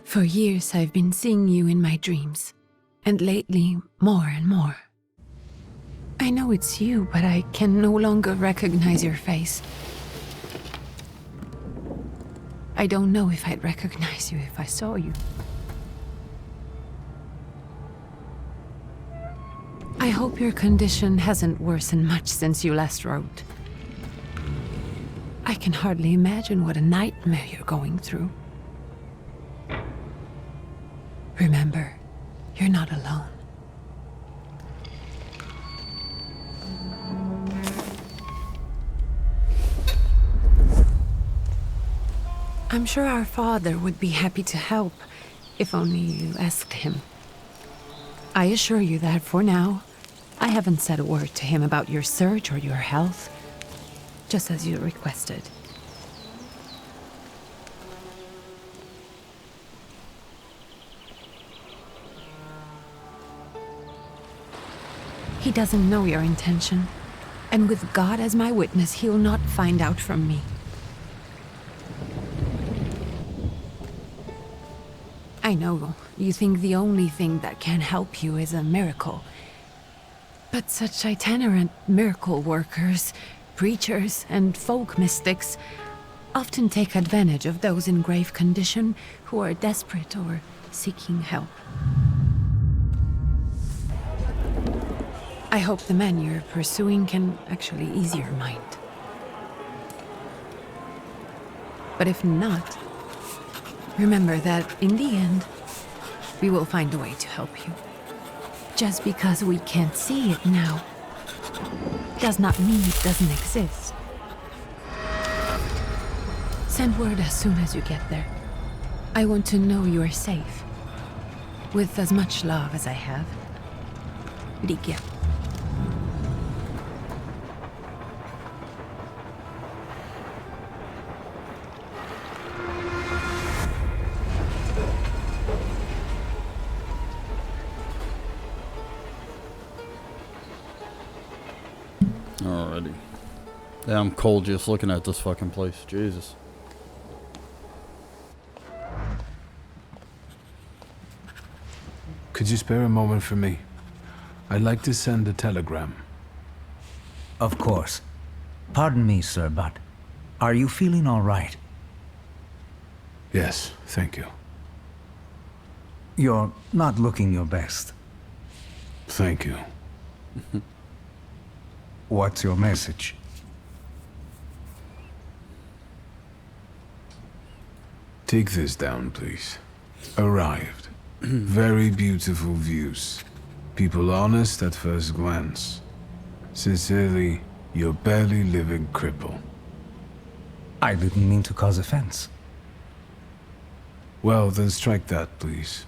For years I've been seeing you in my dreams, and lately more and more. I know it's you, but I can no longer recognize your face. I don't know if I'd recognize you if I saw you. I hope your condition hasn't worsened much since you last wrote. I can hardly imagine what a nightmare you're going through. Remember, you're not alone. I'm sure our father would be happy to help, if only you asked him. I assure you that for now, I haven't said a word to him about your search or your health, just as you requested. He doesn't know your intention, and with God as my witness, he'll not find out from me. I know you think the only thing that can help you is a miracle. But such itinerant miracle workers, preachers, and folk mystics often take advantage of those in grave condition who are desperate or seeking help. I hope the man you're pursuing can actually ease your mind. But if not, remember that in the end, we will find a way to help you. Just because we can't see it now, does not mean it doesn't exist. Send word as soon as you get there. I want to know you are safe. With as much love as I have. Ligia. Alrighty. Yeah, I'm cold just looking at this fucking place. Jesus. Could you spare a moment for me? I'd like to send a telegram. Of course. Pardon me, sir, but are you feeling all right? Yes, thank you. You're not looking your best. Thank you. What's your message? Take this down, please. Arrived. Very beautiful views. People honest at first glance. Sincerely, your barely living cripple. I didn't mean to cause offense. Well, then strike that, please.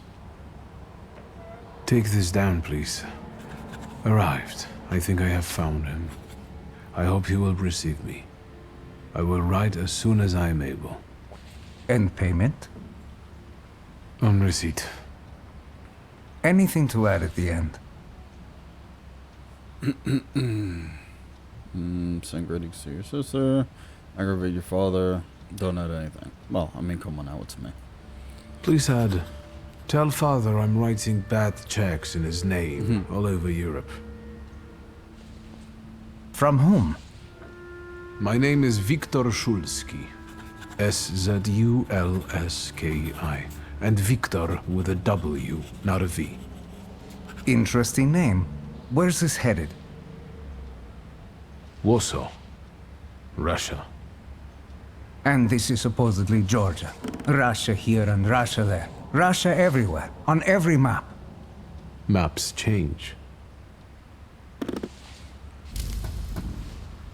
Take this down, please. Arrived. I think I have found him. I hope he will receive me. I will write as soon as I am able. And payment? On receipt. Anything to add at the end? Send greetings to your sister. Aggravate your father. Don't add anything. Well, I mean, come on now, it's me. Please add, tell father I'm writing bad checks in his name all over Europe. From whom? My name is Viktor Szulski. S-Z-U-L-S-K-I. And Viktor with a W, not a V. Interesting name. Where's this headed? Warsaw. Russia. And this is supposedly Georgia. Russia here and Russia there. Russia everywhere, on every map. Maps change.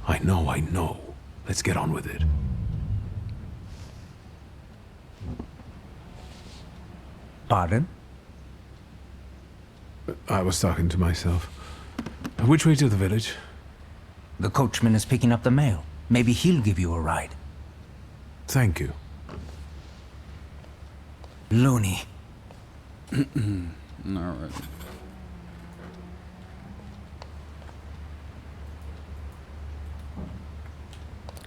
I know. Let's get on with it. Pardon? I was talking to myself. Which way to the village? The coachman is picking up the mail. Maybe he'll give you a ride. Thank you. Loony. Alright.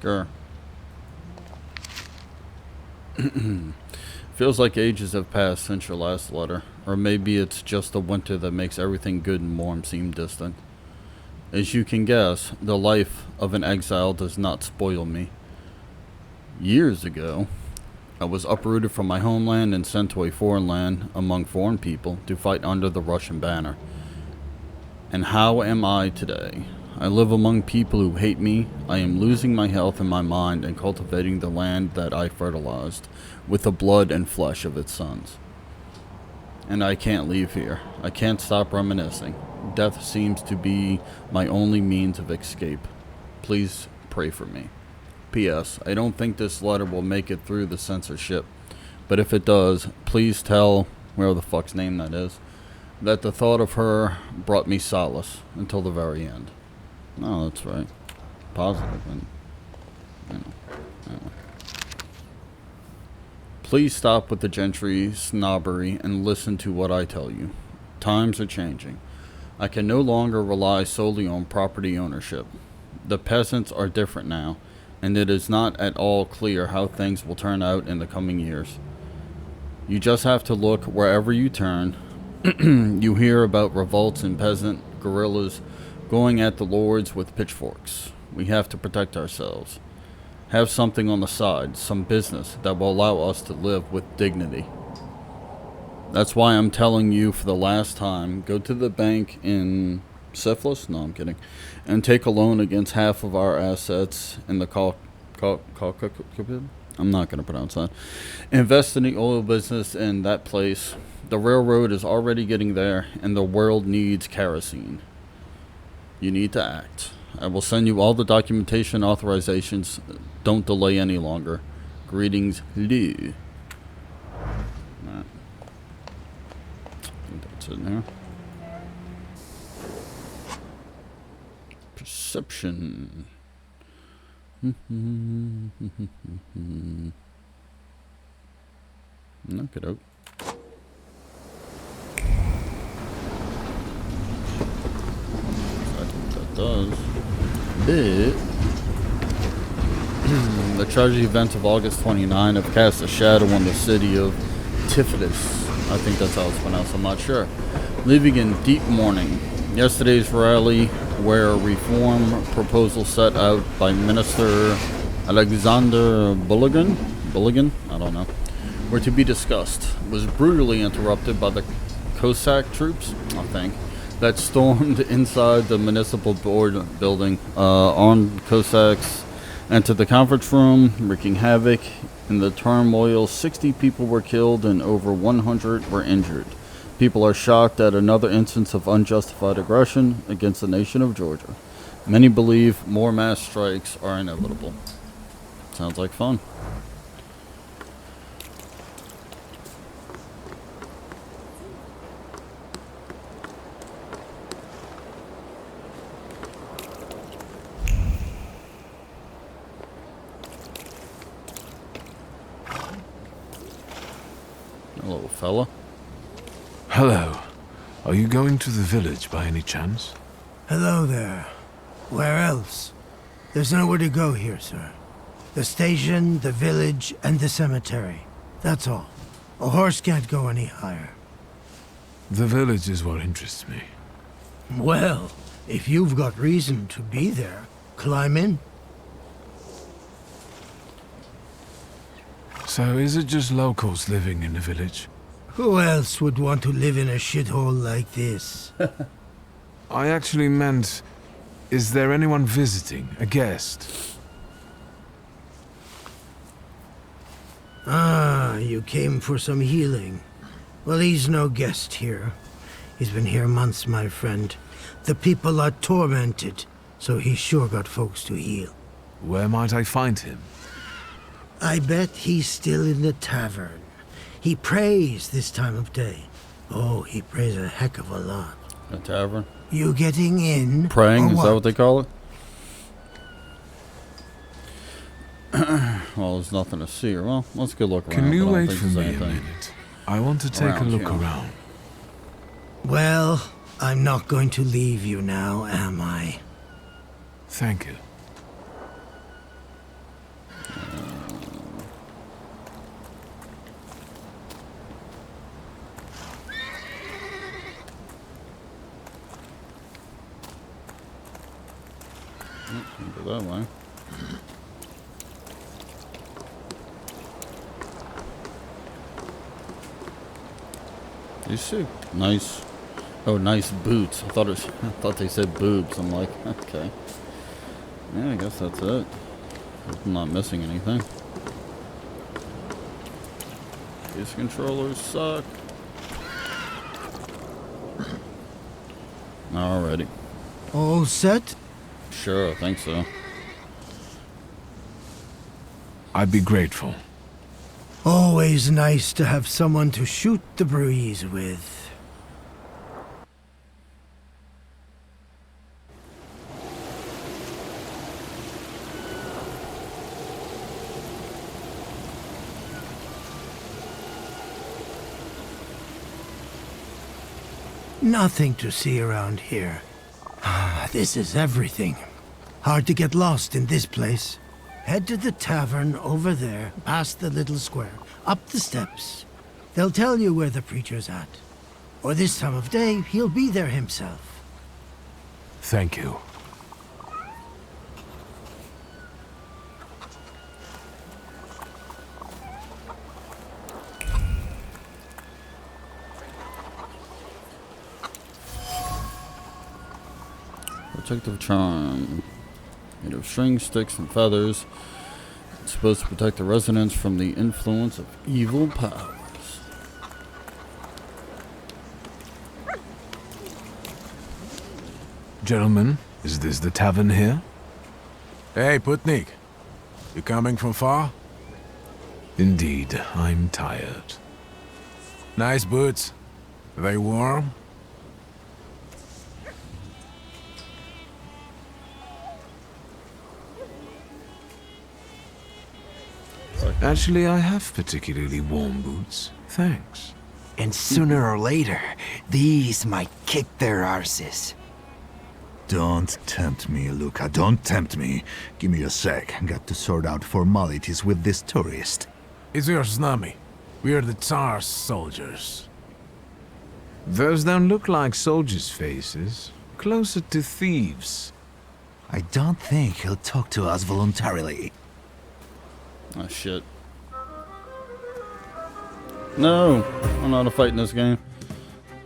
Grr. Feels like ages have passed since your last letter, or maybe it's just the winter that makes everything good and warm seem distant. As you can guess, the life of an exile does not spoil me. Years ago, I was uprooted from my homeland and sent to a foreign land among foreign people to fight under the Russian banner. And how am I today? I live among people who hate me. I am losing my health and my mind and cultivating the land that I fertilized with the blood and flesh of its sons. And I can't leave here. I can't stop reminiscing. Death seems to be my only means of escape. Please pray for me. P.S. I don't think this letter will make it through the censorship, but if it does, please tell, where the fuck's name that is, that the thought of her brought me solace until the very end. No, that's right. Positive. And, you know. Please stop with the gentry snobbery and listen to what I tell you. Times are changing. I can no longer rely solely on property ownership. The peasants are different now, and it is not at all clear how things will turn out in the coming years. You just have to look wherever you turn. You hear about revolts and peasant guerrillas going at the lords with pitchforks. We have to protect ourselves. Have something on the side, some business that will allow us to live with dignity. That's why I'm telling you for the last time, go to the bank in Syphilis? No, I'm kidding. And take a loan against half of our assets in the I'm not going to pronounce that. Invest in the oil business in that place. The railroad is already getting there, and the world needs kerosene. You need to act. I will send you all the documentation authorizations. Don't delay any longer. Greetings, Lou. I think that's it here. Perception. Knock it out. Does. But the tragic events of August 29 have cast a shadow on the city of Tiflis. I think that's how it's pronounced, I'm not sure. Leaving in deep mourning. Yesterday's rally, where a reform proposal set out by Minister Alexander Bulligan, I don't know, were to be discussed, was brutally interrupted by the Cossack troops, I think, that stormed inside the municipal board building. Armed Cossacks entered the conference room, wreaking havoc. In the turmoil, 60 people were killed and over 100 were injured. People are shocked at another instance of unjustified aggression against the nation of Georgia. Many believe more mass strikes are inevitable. Sounds like fun. Hello, fella. Hello. Are you going to the village by any chance? Hello there. Where else? There's nowhere to go here, sir. The station, the village, and the cemetery. That's all. A horse can't go any higher. The village is what interests me. Well, if you've got reason to be there, climb in. So is it just locals living in the village? Who else would want to live in a shithole like this? I actually meant, is there anyone visiting, a guest? Ah, you came for some healing. Well, he's no guest here. He's been here months, my friend. The people are tormented, so he's sure got folks to heal. Where might I find him? I bet he's still in the tavern. He prays this time of day. Oh, he prays a heck of a lot. A tavern? You getting in? Praying, is that what they call it? Well, there's nothing to see. Well, let's go look around. Can you but I don't wait think for there's me a anything. minute? I want to take a Around look here. around. Well, I'm not going to leave you now, am I? Thank you. Can't go that way. You see, nice. Oh, nice boots. I thought they said boobs. I'm like, okay. Yeah, I guess that's it. I'm not missing anything. These controllers suck. Alrighty. All set? Sure, I think so. I'd be grateful. Always nice to have someone to shoot the breeze with. Nothing to see around here. This is everything. Hard to get lost in this place. Head to the tavern over there, past the little square, up the steps. They'll tell you where the preacher's at. Or this time of day, he'll be there himself. Thank you. Protective charm. Made of string, sticks, and feathers. It's supposed to protect the residents from the influence of evil powers. Gentlemen, is this the tavern here? Hey, Putnik. You coming from far? Indeed, I'm tired. Nice boots. Are they warm? Actually, I have particularly warm boots. Thanks. And sooner or later, these might kick their arses. Don't tempt me, Luca. Don't tempt me. Give me a sec. Got to sort out formalities with this tourist. It's your snummy. We're the Tsar's soldiers. Those don't look like soldiers' faces. Closer to thieves. I don't think he'll talk to us voluntarily. Oh shit. No! I'm not a fight in this game.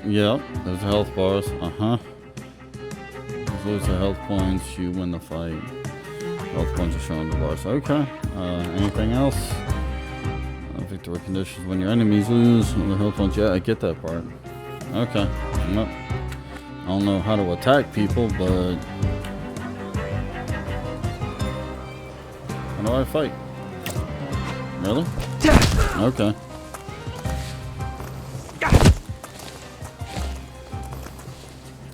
Yep, there's the health bars. Uh-huh. Lose the health points, you win the fight. Health points are shown on the bars. Okay. Anything else? Victory conditions when your enemies lose the health points. Yeah, I get that part. Okay. Nope. I don't know how to attack people, but how do I fight? Really? Okay.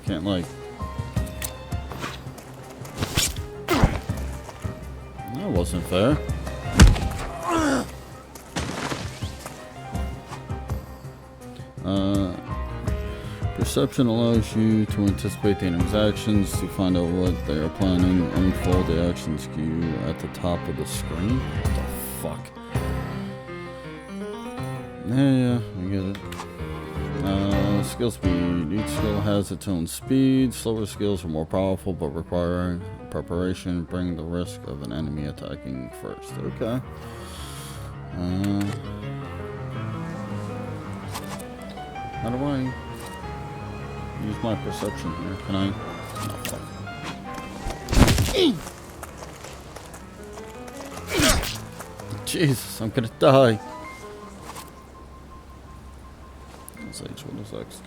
Can't like. That wasn't fair. Perception allows you to anticipate the enemy's actions to find out what they are planning. Unfold the actions queue at the top of the screen. What the fuck? Yeah, I get it. Skill speed. Each skill has its own speed. Slower skills are more powerful, but require preparation. Bring the risk of an enemy attacking first. Okay. How do I use my perception here? Can I? Oh, fuck. Jesus, I'm gonna die. Let's H, what is X?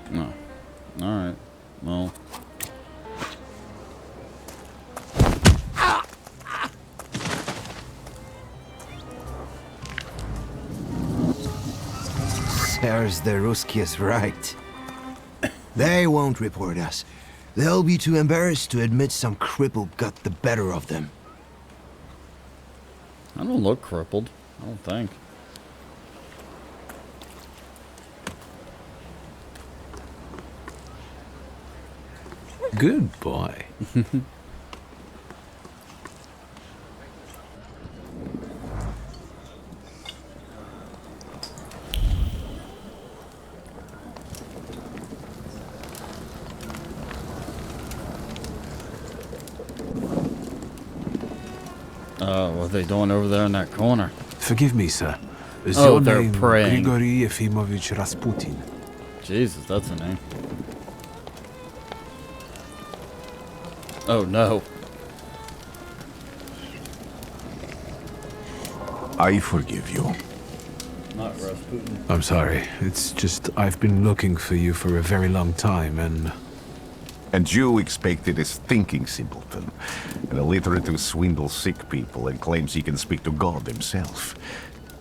No. Alright. Well. There's the Ruskies right. They won't report us. They'll be too embarrassed to admit some cripple got the better of them. I don't look crippled. I don't think. Good boy. What are they doing over there in that corner? Forgive me, sir. Is Oh, your they're name praying. Grigory Efimovich Rasputin? Jesus, that's a name. Oh no. I forgive you. Not Rasputin. I'm sorry. It's just I've been looking for you for a very long time, and And you expected a thinking simpleton, an illiterate who swindles sick people and claims he can speak to God himself.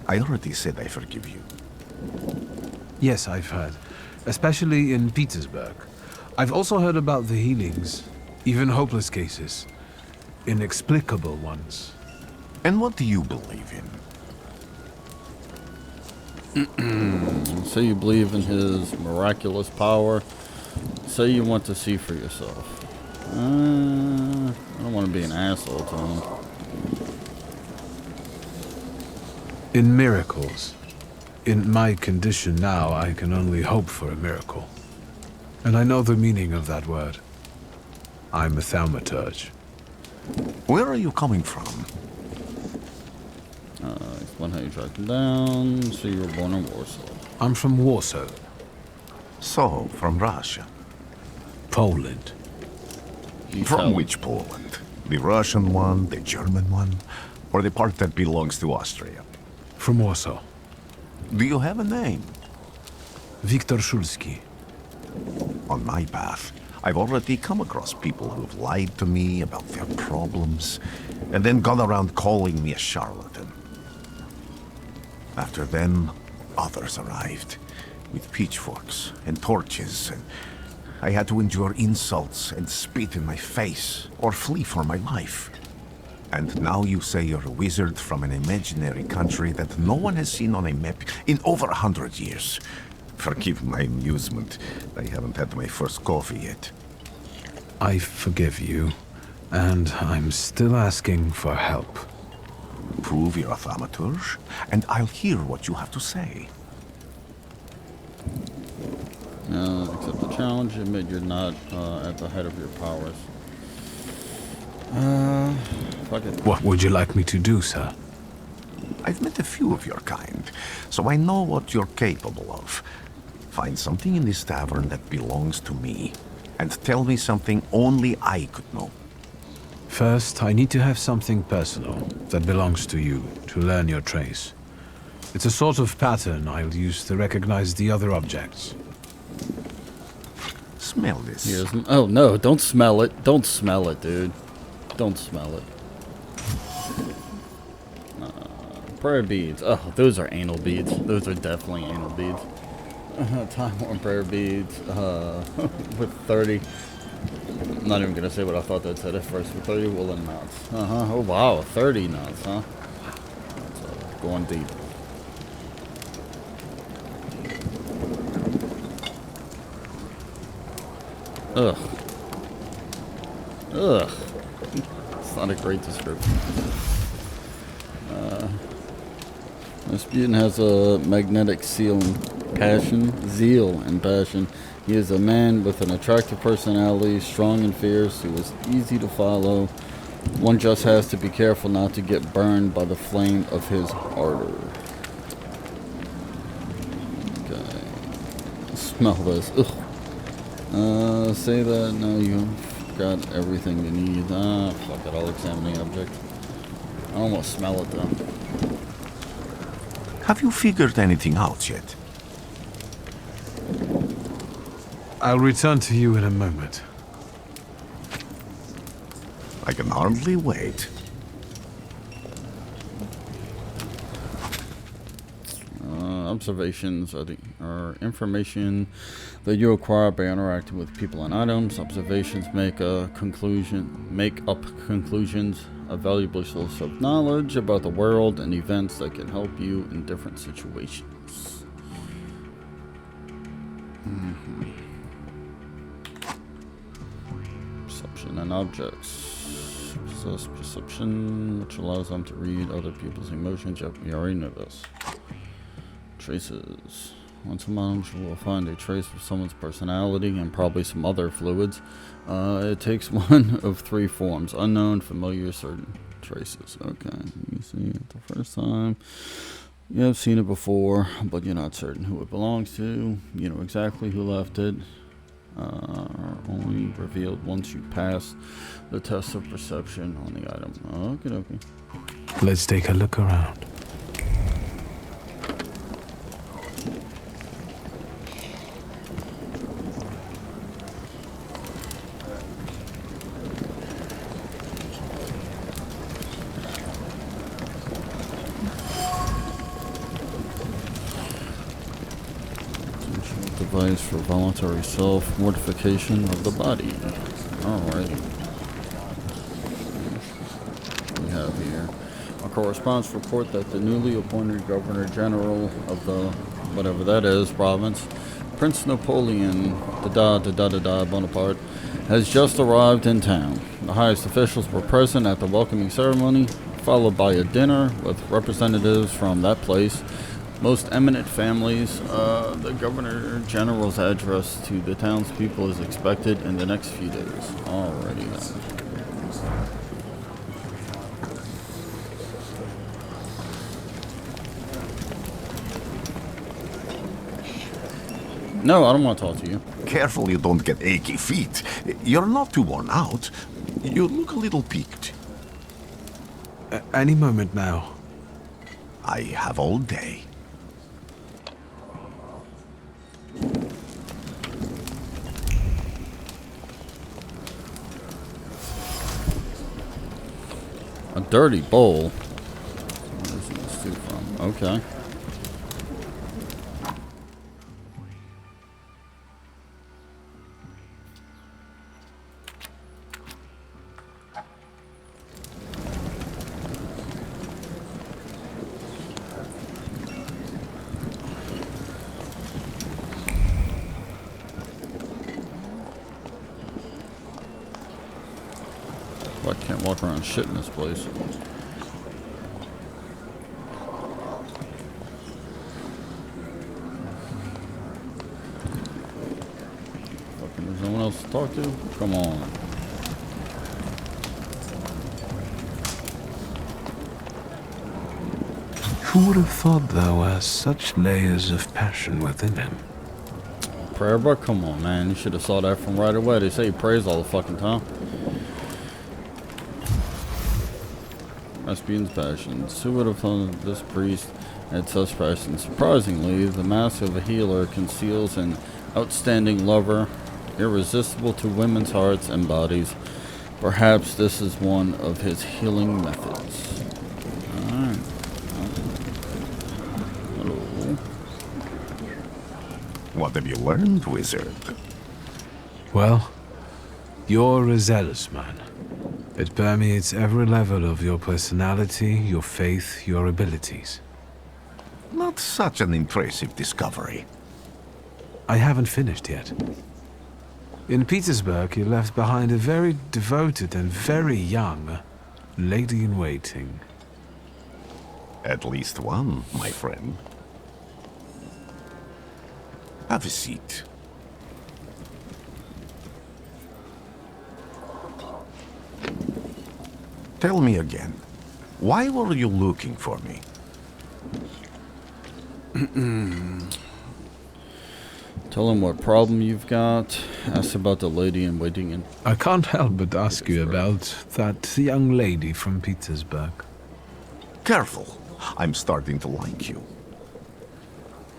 I already said I forgive you. yes, I've heard, especially in Petersburg. I've also heard about the healings, even hopeless cases, inexplicable ones. And what do you believe in? Say you believe in his miraculous power. Say you want to see for yourself. I don't want to be an asshole to him. In miracles. In my condition now, I can only hope for a miracle. And I know the meaning of that word. I'm a thaumaturge. Where are you coming from? Explain how you tracked him down. So you were born in Warsaw. I'm from Warsaw, So, from Russia. Poland. From which Poland? The Russian one, the German one, or the part that belongs to Austria? From Warsaw. Do you have a name? Wiktor Szulski. On my path, I've already come across people who've lied to me about their problems, and then gone around calling me a charlatan. After them, others arrived, with pitchforks and torches, and I had to endure insults and spit in my face, or flee for my life. And now you say you're a wizard from an imaginary country that no one has seen on a map in over 100 years. Forgive my amusement. I haven't had my first coffee yet. I forgive you, and I'm still asking for help. Prove you're a thaumaturge, and I'll hear what you have to say. Accept the challenge. Admit you're not at the head of your powers. Fuck it. What would you like me to do, sir? I've met a few of your kind, so I know what you're capable of. Find something in this tavern that belongs to me, and tell me something only I could know. First, I need to have something personal that belongs to you to learn your trace. It's a sort of pattern I'll use to recognize the other objects. Smell this. Oh no, don't smell it. Don't smell it, dude. Don't smell it. Prayer beads. Oh, those are anal beads. Those are definitely anal beads. Time-worn prayer beads. With 30. I'm not even gonna say what I thought that said at first. With 30 woolen knots. Oh wow, 30 knots, huh? That's going deep. Ugh. Ugh. It's not a great description. Rasputin has a magnetic zeal and passion. He is a man with an attractive personality, strong and fierce, who is easy to follow. One just has to be careful not to get burned by the flame of his ardor. Okay. Smell this. Ugh. Say that. No, you've got everything you need. Fuck it. I'll examine the object. I almost smell it though. Have you figured anything out yet? I'll return to you in a moment. I can hardly wait. Observations are information that you acquire by interacting with people and items. Observations make up conclusions, a valuable source of knowledge about the world and events that can help you in different situations. Perception and objects. Possess perception, which allows them to read other people's emotions. Yep, you already know this. Traces. On some items you will find a trace of someone's personality and probably some other fluids. It takes one of 3 forms: unknown, familiar, certain traces. Okay, you see it the first time. You have seen it before, but you're not certain who it belongs to. You know exactly who left it. Only revealed once you pass the test of perception on the item. Okay. Let's take a look around. Device for voluntary self-mortification of the body. Alrighty. We have here a correspondence report that the newly appointed Governor General of the, whatever that is, province, Prince Napoleon Bonaparte, has just arrived in town. The highest officials were present at the welcoming ceremony, followed by a dinner with representatives from that place. Most eminent families. The Governor General's address to the townspeople is expected in the next few days. Alrighty then. No, I don't want to talk to you. Careful you don't get achy feet. You're not too worn out. You look a little peaked. Any moment now. I have all day. A dirty bowl. Where's this stew from? Okay. I can't walk around shit in this place. Fucking, there's no one else to talk to? Come on. Who would have thought there were such layers of passion within him? Prayer book? Come on, man. You should have saw that from right away. They say he prays all the fucking time. Raspian's passions. Who would have thought that this priest had such passion? Surprisingly, the mask of a healer conceals an outstanding lover, irresistible to women's hearts and bodies. Perhaps this is one of his healing methods. Alright. Hello. What have you learned, wizard? Well, you're a zealous man. It permeates every level of your personality, your faith, your abilities. Not such an impressive discovery. I haven't finished yet. In Petersburg, you left behind a very devoted and very young lady-in-waiting. At least one, my friend. Have a seat. Tell me again, why were you looking for me? Tell him what problem you've got. Ask about the lady in waiting in... I can't help but ask you about that young lady from Petersburg. Careful, I'm starting to like you.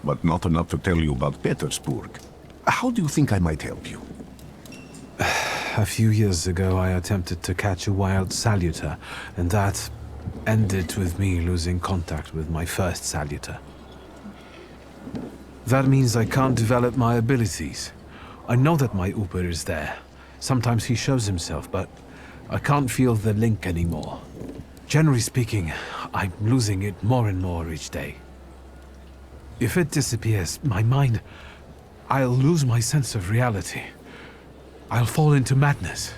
But not enough to tell you about Petersburg. How do you think I might help you? A few years ago, I attempted to catch a wild saluter, and that ended with me losing contact with my first saluter. That means I can't develop my abilities. I know that my Uber is there. Sometimes he shows himself, but I can't feel the link anymore. Generally speaking, I'm losing it more and more each day. If it disappears, my mind... I'll lose my sense of reality. I'll fall into madness.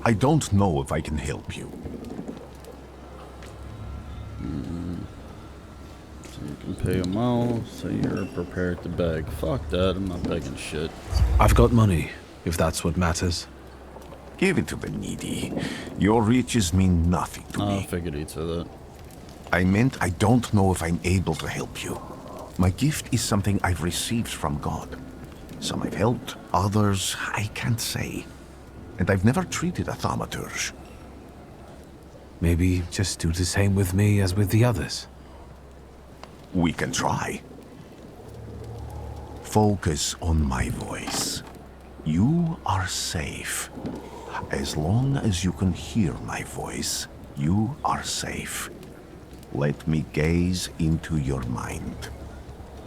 I don't know if I can help you. So you can Pay him out, so you're prepared to beg. Fuck that, I'm not begging shit. I've got money, if that's what matters. Give it to the needy. Your riches mean nothing to I me. figured he'd say that. I meant I don't know if I'm able to help you. My gift is something I've received from God. Some I've helped, others I can't say. And I've never treated a thaumaturge. Maybe just do the same with me as with the others. We can try. Focus on my voice. You are safe. As long as you can hear my voice, you are safe. Let me gaze into your mind.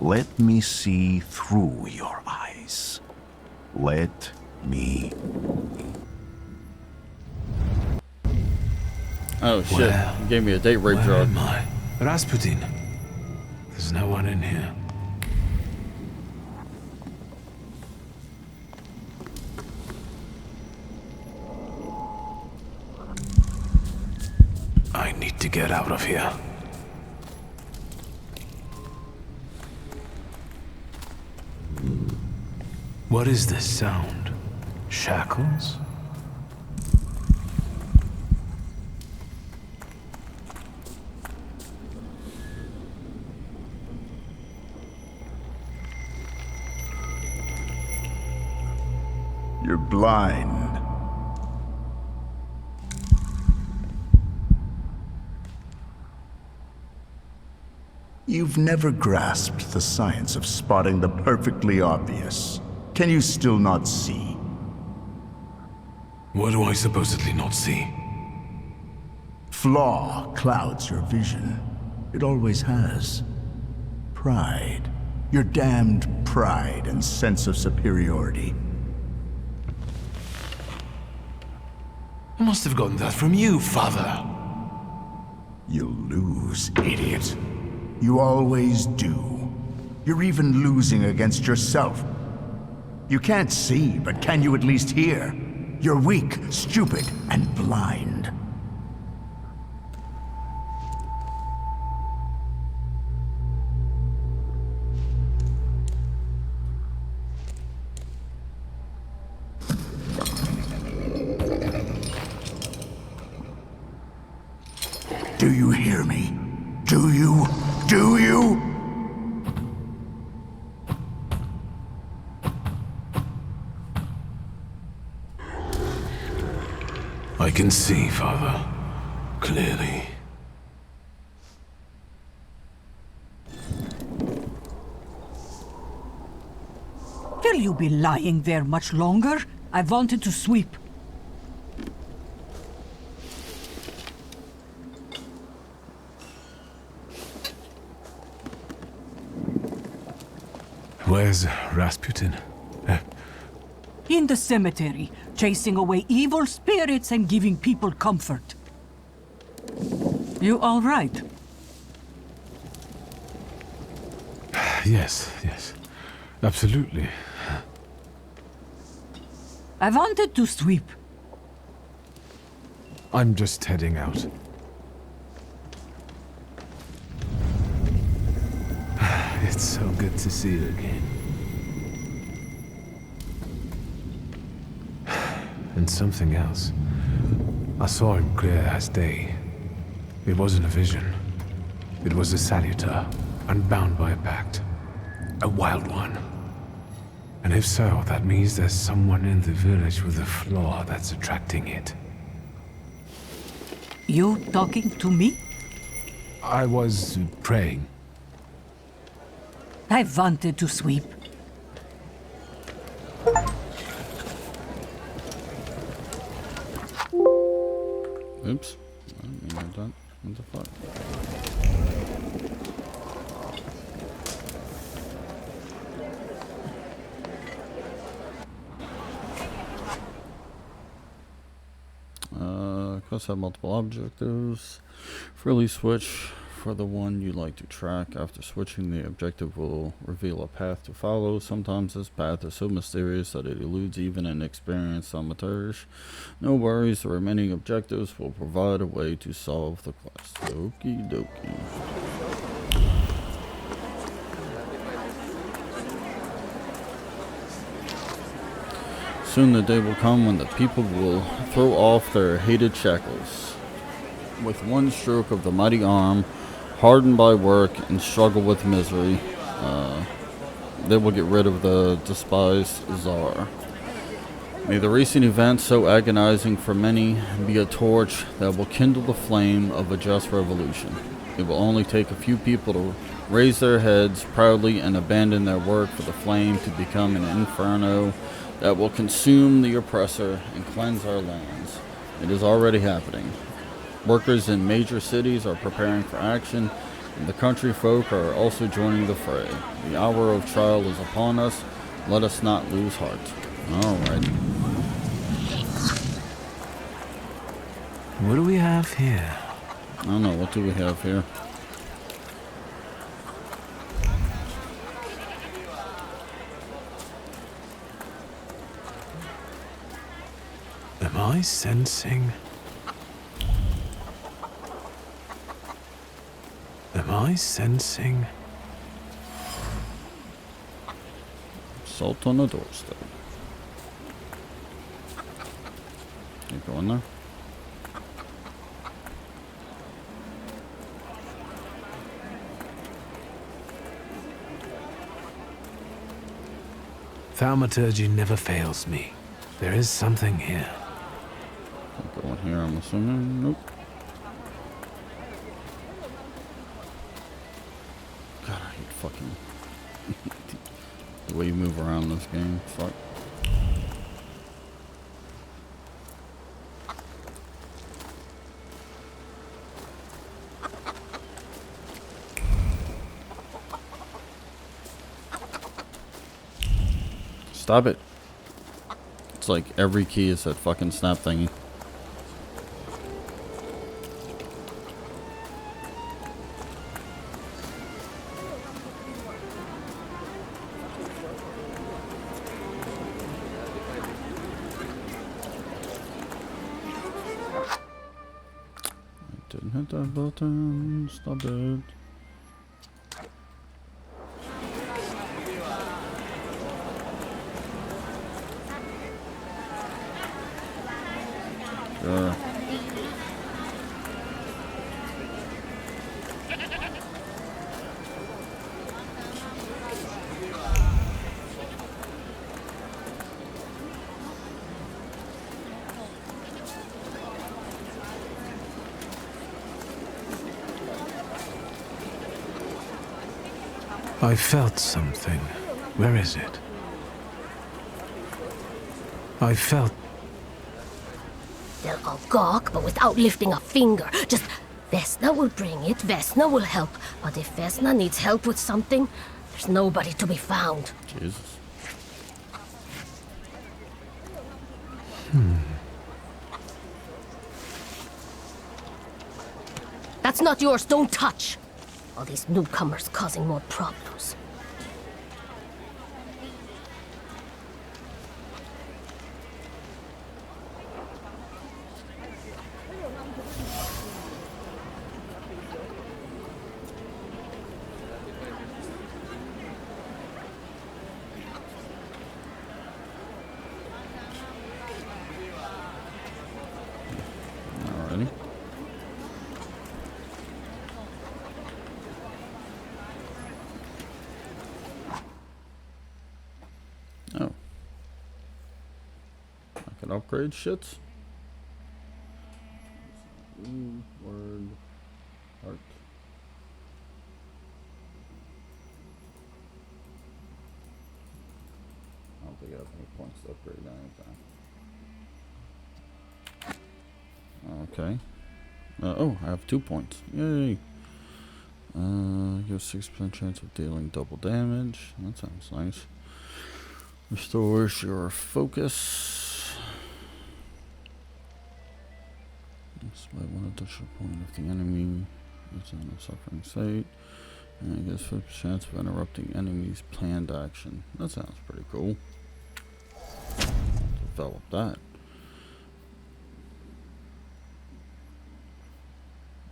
Let me see through your eyes. Let me... Oh shit, Well, he gave me a date rape Where drug. am I? Rasputin. There's no one in here. I need to get out of here. What is this sound? Shackles? You're blind. You've never grasped the science of spotting the perfectly obvious. Can you still not see? What do I supposedly not see? Flaw clouds your vision. It always has. Pride. Your damned pride and sense of superiority. I must have gotten that from you, Father. You'll lose, idiot. You always do. You're even losing against yourself. You can't see, but can you at least hear? You're weak, stupid, and blind. Do you hear me? Do you? Do you? I can see, Father. Clearly. Will you be lying there much longer? I wanted to sweep. Where's Rasputin? In the cemetery, chasing away evil spirits and giving people comfort. You all right? Yes, absolutely. I wanted to sweep. I'm just heading out. It's so good to see you again. And something else. I saw him clear as day. It wasn't a vision. It was a salutar, unbound by a pact. A wild one. And if so, that means there's someone in the village with a flaw that's attracting it. You talking to me? I was praying. I wanted to sweep. Oops. I didn't mean that. What the fuck? Quests have multiple objectives. Freely switch for the one you like to track. After switching, the objective will reveal a path to follow. Sometimes this path is so mysterious that it eludes even an experienced thaumaturge. No worries, the remaining objectives will provide a way to solve the quest. Okie dokie. Soon the day will come when the people will throw off their hated shackles. With one stroke of the mighty arm, hardened by work and struggle with misery, they will get rid of the despised Tsar. May the recent events, so agonizing for many, be a torch that will kindle the flame of a just revolution. It will only take a few people to raise their heads proudly and abandon their work for the flame to become an inferno that will consume the oppressor and cleanse our lands. It is already happening. Workers in major cities are preparing for action, and the country folk are also joining the fray. The hour of trial is upon us. Let us not lose heart. Alright. What do we have here? I don't know. What do we have here? Am I sensing? Am I sensing? Salt on the doorstep. You going there? Thaumaturge never fails me. There is something here. Going here, I'm assuming. Nope. God, I hate fucking the way you move around this game. Fuck. Stop it. It's like every key is that fucking snap thingy. I didn't hit that button. Stop it. Sure. I felt something. Where is it? I felt... They'll all gawk, but without lifting a finger. Just, Vesna will bring it, Vesna will help. But if Vesna needs help with something, there's nobody to be found. Jesus. That's not yours, don't touch. All these newcomers causing more problems. Alrighty. Oh. I can upgrade shits? Word. Heart. I don't think I have any points to upgrade anything. Okay. Oh, I have 2 points. Yay. Give 6% chance of dealing double damage. That sounds nice. Restores your focus. By one additional point if the enemy is in a suffering state. And it gives 50% chance of interrupting enemy's planned action. That sounds pretty cool. Develop that.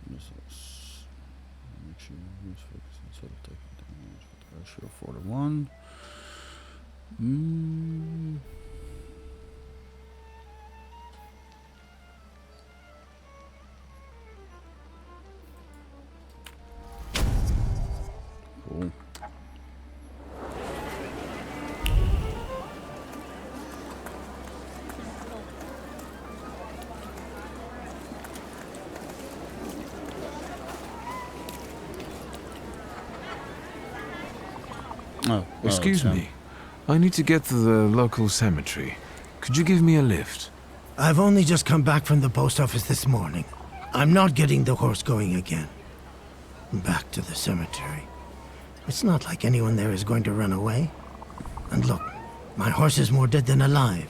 This is, make sure you use focus instead of taking damage with the ratio 4 to 1. Oh, Excuse it's him. me. I need to get to the local cemetery. Could you give me a lift? I've only just come back from the post office this morning. I'm not getting the horse going again. Back to the cemetery. It's not like anyone there is going to run away. And look, my horse is more dead than alive.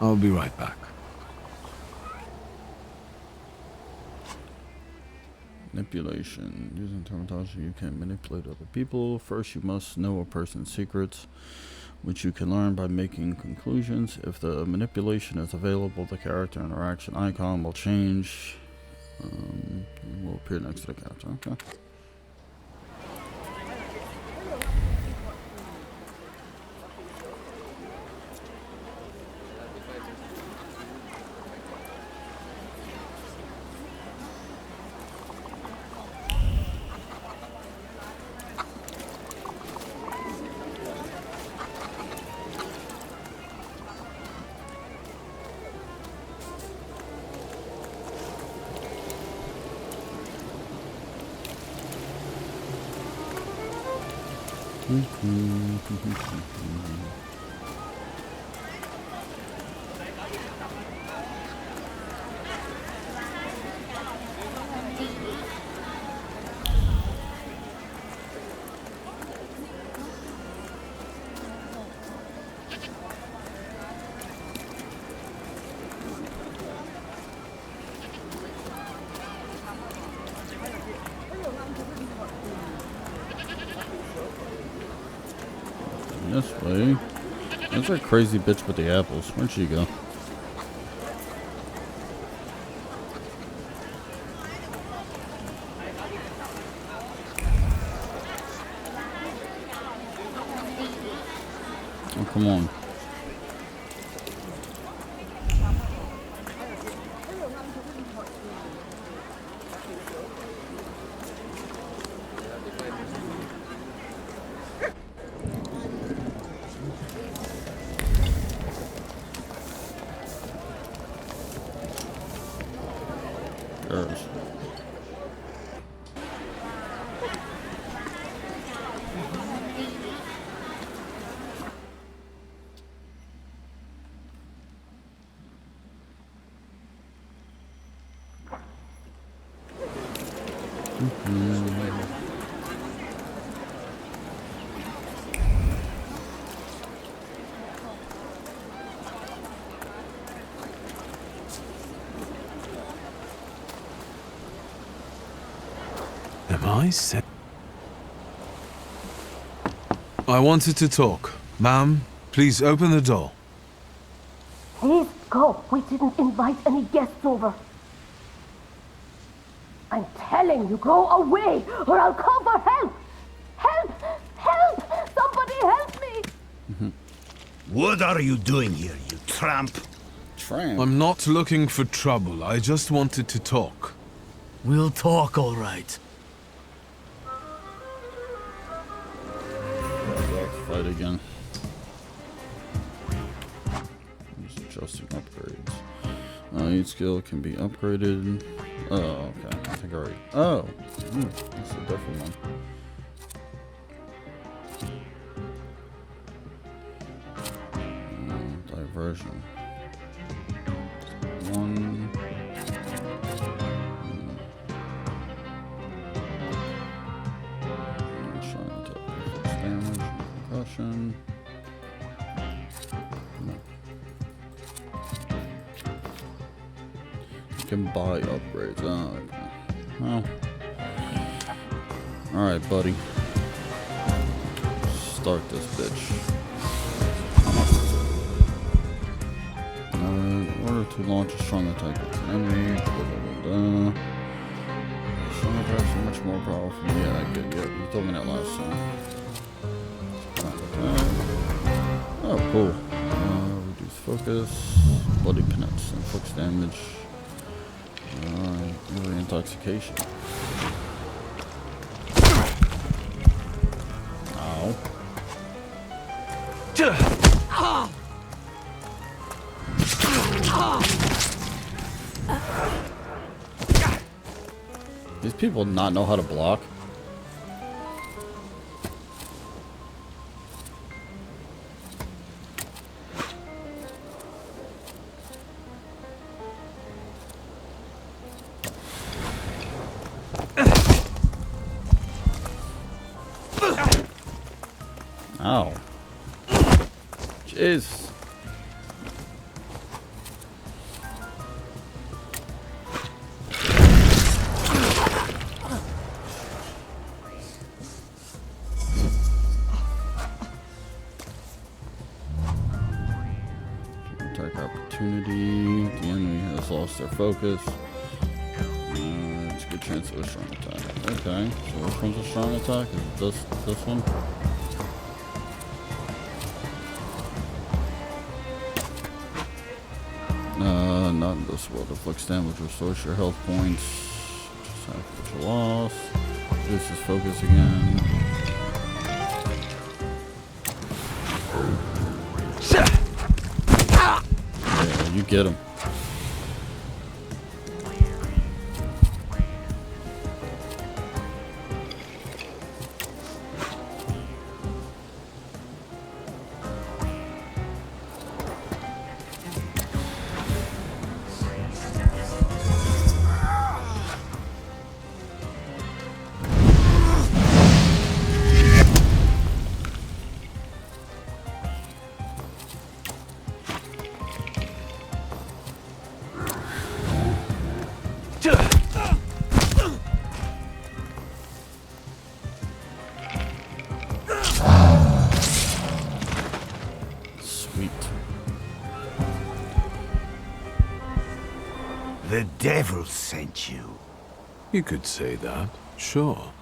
I'll be right back. Manipulation. Using Thaumaturge, you can manipulate other people. First, you must know a person's secrets, which you can learn by making conclusions. If the manipulation is available, the character interaction icon will change. Will appear next to the character. Okay. This way. There's that crazy bitch with the apples. Where'd she go? Oh, come on. There's. Am I set? I wanted to talk. Ma'am, please open the door. Please go. We didn't invite any guests over. I'm telling you, go away, or I'll call for help! Help! Help! Somebody help me! What are you doing here, you tramp? Tramp? I'm not looking for trouble. I just wanted to talk. We'll talk, all right. Fight again. Just adjusting upgrades. Each skill can be upgraded. Oh, okay. I think I already. Oh, that's a different one. Diversion. One. Trying to increase damage and concussion. No. You can buy upgrades. Oh, okay. Well. Alright, buddy. Start this bitch. In order to launch a strong attack against an enemy, strong attacks are much more powerful. Yeah, I get you told me that last time. Oh, cool. Reduce focus, bloody penance, inflicts damage. Really intoxication. Ow. These people not know how to block. Ow. Jeez. Attack opportunity. The enemy has lost their focus. It's a good chance of a strong attack. Okay, so which one's a strong attack? Is it this one? Not in this world. Afflicts damage, restores your health points. Just half what you lost. Reduces focus again. Yeah, you get him. The devil sent you. You could say that, sure.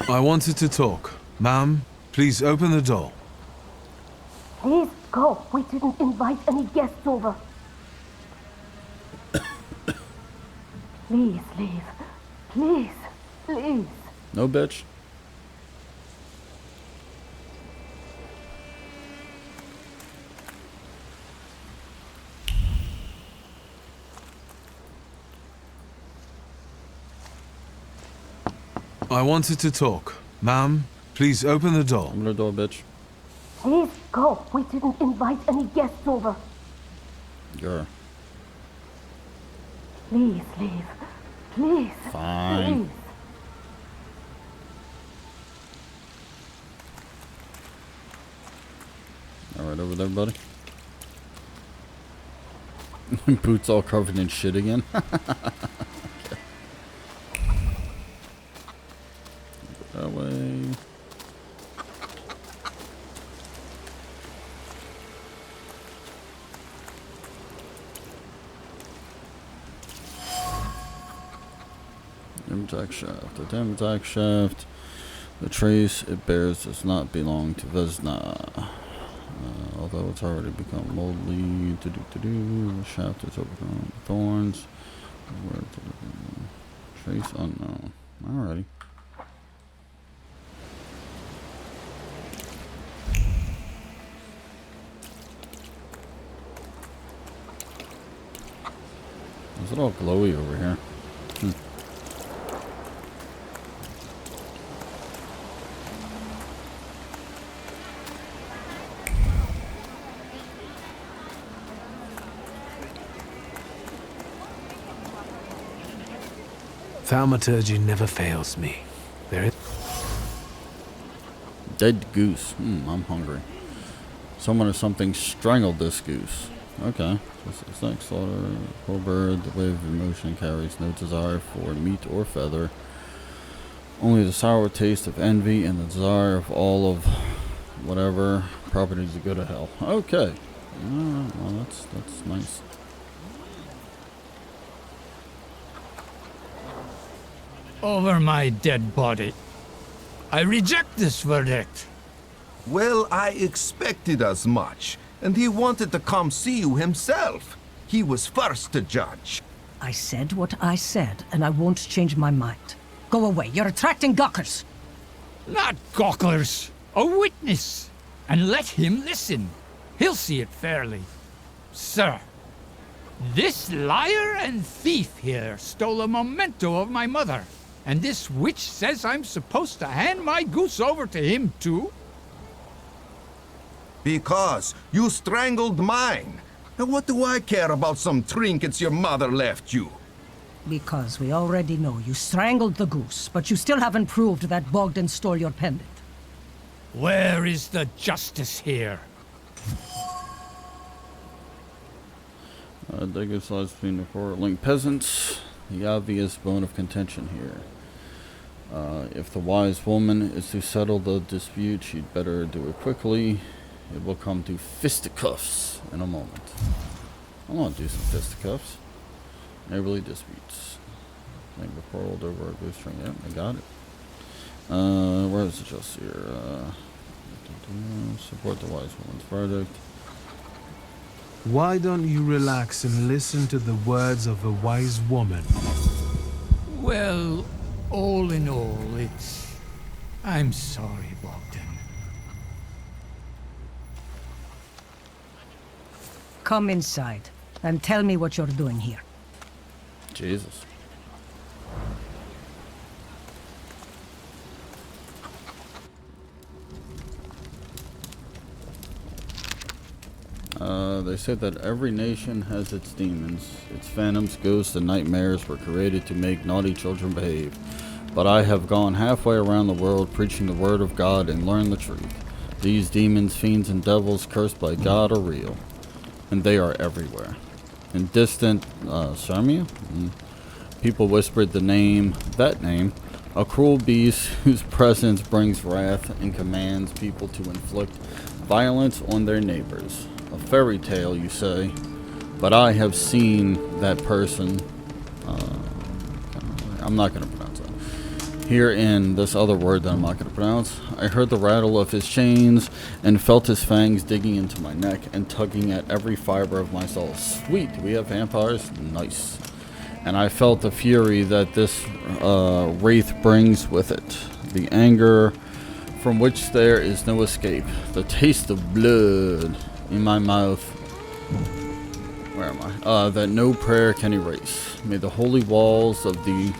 I wanted to talk. Ma'am, please open the door. Please go. We didn't invite any guests over. Please leave. Please. Please. No, bitch. I wanted to talk. Ma'am, please open the door. Open the door, bitch. Please go. We didn't invite any guests over. Sure. Please leave. Please. Fine. Please. Alright, over there, buddy. Boots all covered in shit again. Okay. That way. Attack shaft. The damn attack shaft. The trace it bears does not belong to Vesna. Although it's already become moldly. The shaft is overgrown with thorns. Trace unknown. Alrighty. Is it all glowy over here? Thaumaturge never fails me. There is... Dead goose. I'm hungry. Someone or something strangled this goose. Okay. It's like slaughter. Poor bird. The wave of emotion carries no desire for meat or feather. Only the sour taste of envy and the desire of all of whatever properties to go to hell. Okay. Alright, well that's nice. Over my dead body. I reject this verdict. Well, I expected as much. And he wanted to come see you himself. He was first to judge. I said what I said, and I won't change my mind. Go away, you're attracting gawkers. Not gawkers, a witness. And let him listen. He'll see it fairly. Sir, this liar and thief here stole a memento of my mother. And this witch says I'm supposed to hand my goose over to him too? Because you strangled mine. And what do I care about some trinkets your mother left you? Because we already know you strangled the goose, but you still haven't proved that Bogdan stole your pendant. Where is the justice here? Digger slides between the four linked peasants. The obvious bone of contention here. If the wise woman is to settle the dispute, she'd better do it quickly. It will come to fisticuffs in a moment. I want to do some fisticuffs. Neighborly disputes. Think before rolled over a goose string. Yep, I got it. Where is the justice here? Support the wise woman's verdict. Why don't you relax and listen to the words of a wise woman? Well, all in all, I'm sorry, Bogdan. Come inside, and tell me what you're doing here. Jesus. They say that every nation has its demons. Its phantoms, ghosts, and nightmares were created to make naughty children behave. But I have gone halfway around the world preaching the word of God and learned the truth. These demons, fiends, and devils cursed by God are real. And they are everywhere. In distant Sarmia, people whispered that name, a cruel beast whose presence brings wrath and commands people to inflict violence on their neighbors. A fairy tale, you say, but I have seen that person. I'm not going to pronounce that. Here in this other word that I'm not going to pronounce, I heard the rattle of his chains and felt his fangs digging into my neck and tugging at every fiber of my soul. Sweet, do we have vampires? Nice. And I felt the fury that this wraith brings with it. The anger from which there is no escape. The taste of blood in my mouth. Where am I? That no prayer can erase. May the holy walls of the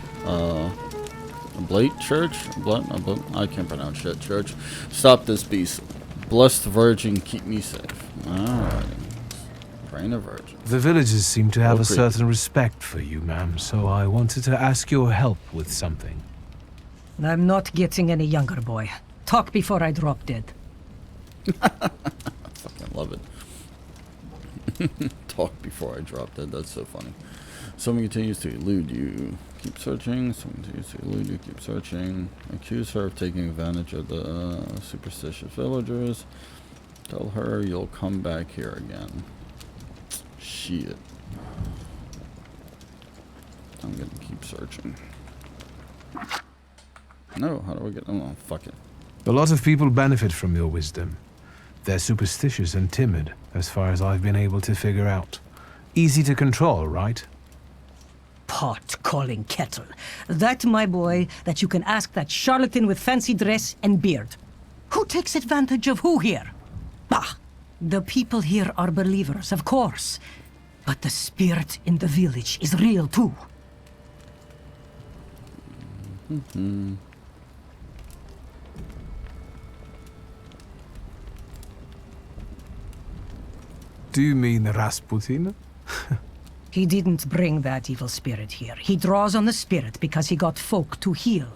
Blate Church? I can't pronounce that church. Stop this beast. Bless the Virgin, keep me safe. Alright. Praying the Virgin. The villagers seem to have a certain respect for you, ma'am, so I wanted to ask your help with something. I'm not getting any younger, boy. Talk before I drop dead. Fucking love it. Talk before I drop dead. That's so funny. Someone continues to elude you. Keep searching. Someone continues to elude you. Keep searching. Accuse her of taking advantage of the superstitious villagers. Tell her you'll come back here again. Shit. I'm gonna keep searching. No, how do I get... Oh, fuck it. A lot of people benefit from your wisdom. They're superstitious and timid, as far as I've been able to figure out. Easy to control, right? Pot calling kettle. That, my boy, that you can ask that charlatan with fancy dress and beard. Who takes advantage of who here? Bah! The people here are believers, of course. But the spirit in the village is real, too. Mm-hmm. Do you mean Rasputin? He didn't bring that evil spirit here. He draws on the spirit because he got folk to heal.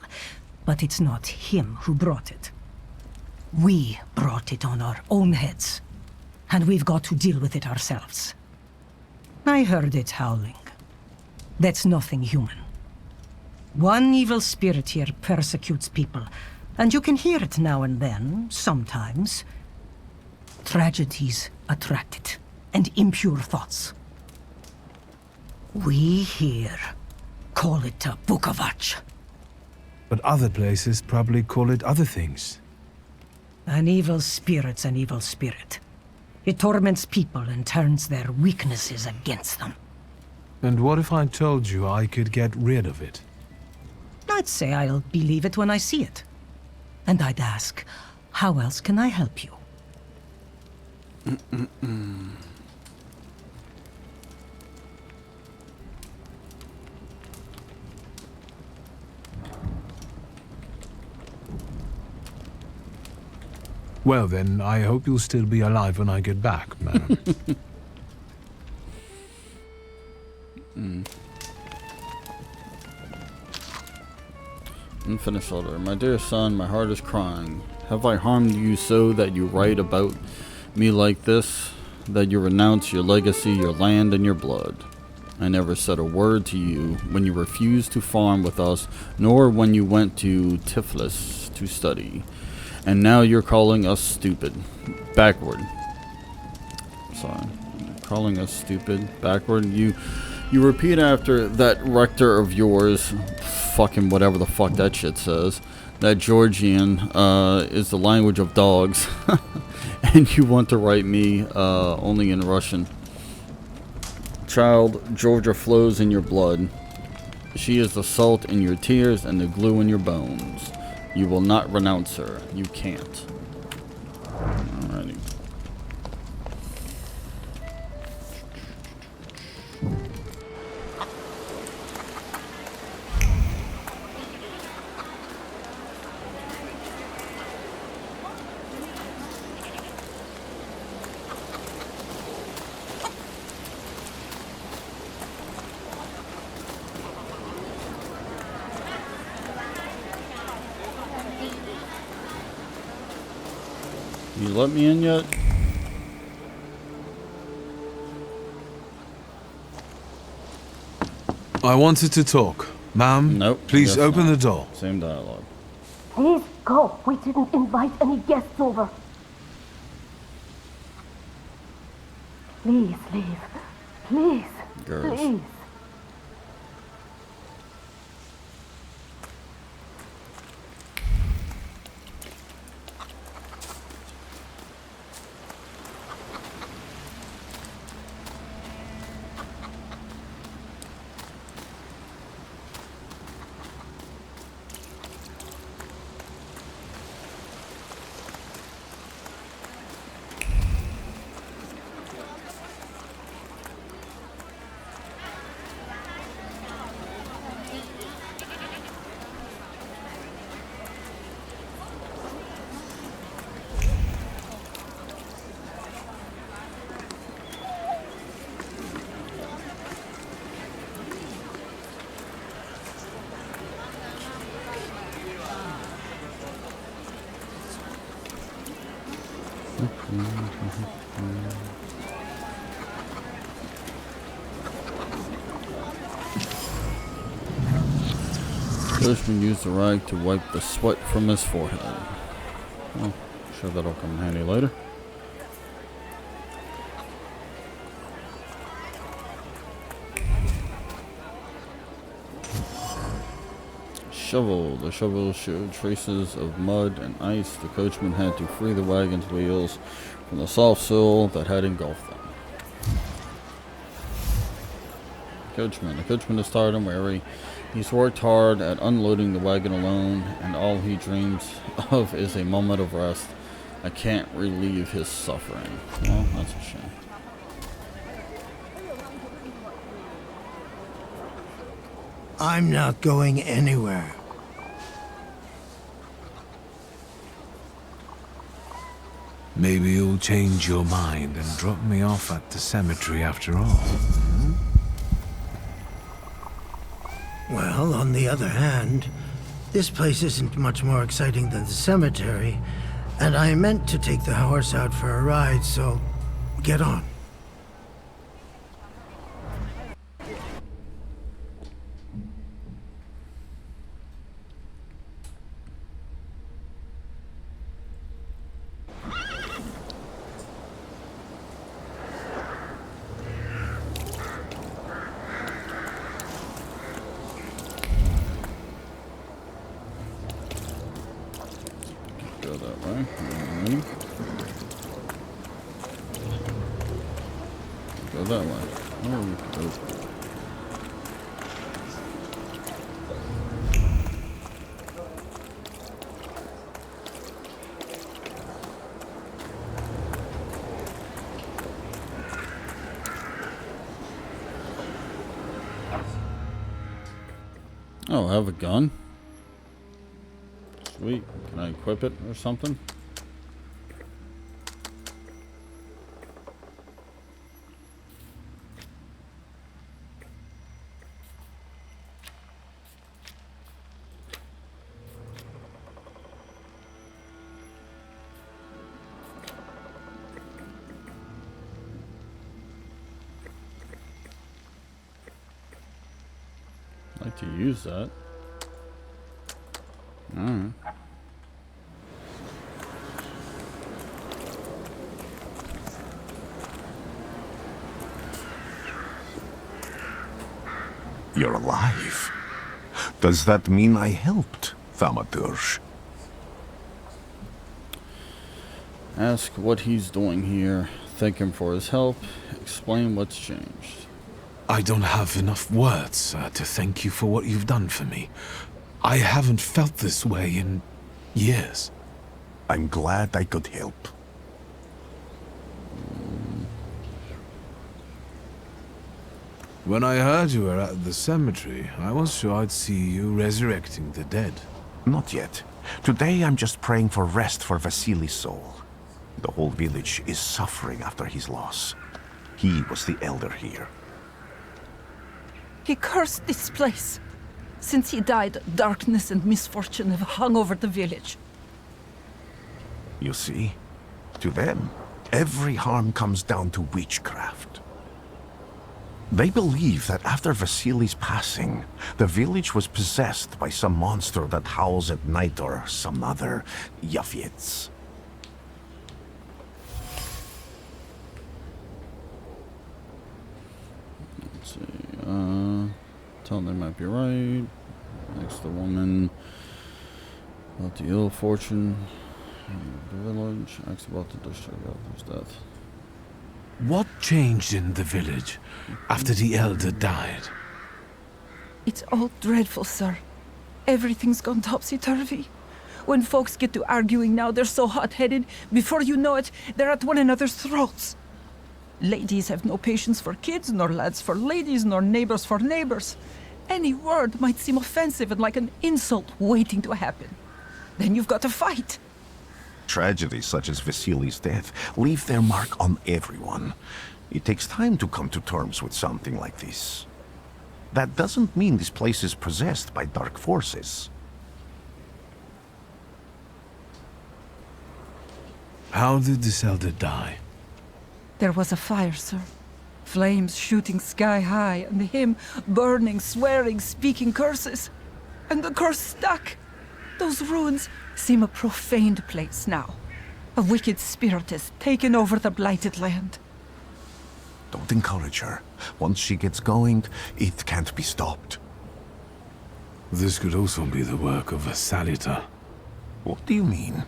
But it's not him who brought it. We brought it on our own heads. And we've got to deal with it ourselves. I heard it howling. That's nothing human. One evil spirit here persecutes people, and you can hear it now and then, sometimes. Tragedies attract it, and impure thoughts. We here call it a Bukavac. But other places probably call it other things. An evil spirit's an evil spirit. It torments people and turns their weaknesses against them. And what if I told you I could get rid of it? I'd say I'll believe it when I see it. And I'd ask, how else can I help you? Well then, I hope you'll still be alive when I get back, madam. Unfinished letter. My dear son, my heart is crying. Have I harmed you so that you write about me like this? That you renounce your legacy, your land, and your blood? I never said a word to you when you refused to farm with us, nor when you went to Tiflis to study. And now you're calling us stupid. Backward. Sorry. Calling us stupid. Backward. You repeat after that rector of yours, fucking whatever the fuck that shit says, that Georgian is the language of dogs. And you want to write me only in Russian. Child, Georgia flows in your blood. She is the salt in your tears and the glue in your bones. You will not renounce her. You can't. Alrighty. You let me in yet? I wanted to talk. Ma'am, nope, please open the door. Same dialogue. Please go. We didn't invite any guests over. Please leave. Please. Girls. Please. Coachman used the rag to wipe the sweat from his forehead. Well, sure that'll come in handy later. Shovel. The shovel showed traces of mud and ice. The coachman had to free the wagon's wheels from the soft soil that had engulfed them. The coachman is tired and weary. He's worked hard at unloading the wagon alone, and all he dreams of is a moment of rest. I can't relieve his suffering. Well, that's a shame. I'm not going anywhere. Maybe you'll change your mind and drop me off at the cemetery after all. Well, on the other hand, this place isn't much more exciting than the cemetery, and I meant to take the horse out for a ride, so get on. Go that way. Go that way. Oh. Oh, I have a gun. Sweet. Can I equip it or something? I'd like to use that. Alright. You're alive. Does that mean I helped, Thaumaturge? Ask what he's doing here. Thank him for his help. Explain what's changed. I don't have enough words to thank you for what you've done for me. I haven't felt this way in years. I'm glad I could help. When I heard you were at the cemetery, I was sure I'd see you resurrecting the dead. Not yet. Today I'm just praying for rest for Vasily's soul. The whole village is suffering after his loss. He was the elder here. He cursed this place. Since he died, darkness and misfortune have hung over the village. You see? To them, every harm comes down to witchcraft. They believe that after Vasily's passing, the village was possessed by some monster that howls at night or some other Yafiets. Let's see, tell them they might be right. Next the woman about the ill fortune of the village. Ask about the district elder's death. What changed in the village after the elder died? It's all dreadful, sir. Everything's gone topsy-turvy. When folks get to arguing now, they're so hot-headed, before you know it, they're at one another's throats. Ladies have no patience for kids, nor lads for ladies, nor neighbors for neighbors. Any word might seem offensive and like an insult waiting to happen. Then you've got to fight. Tragedies such as Vasily's death leave their mark on everyone. It takes time to come to terms with something like this. That doesn't mean this place is possessed by dark forces. How did this elder die? There was a fire, sir. Flames shooting sky high, and him burning, swearing, speaking curses. And the curse stuck. Those ruins seem a profaned place now. A wicked spirit has taken over the blighted land. Don't encourage her. Once she gets going, it can't be stopped. This could also be the work of a Salita. What do you mean?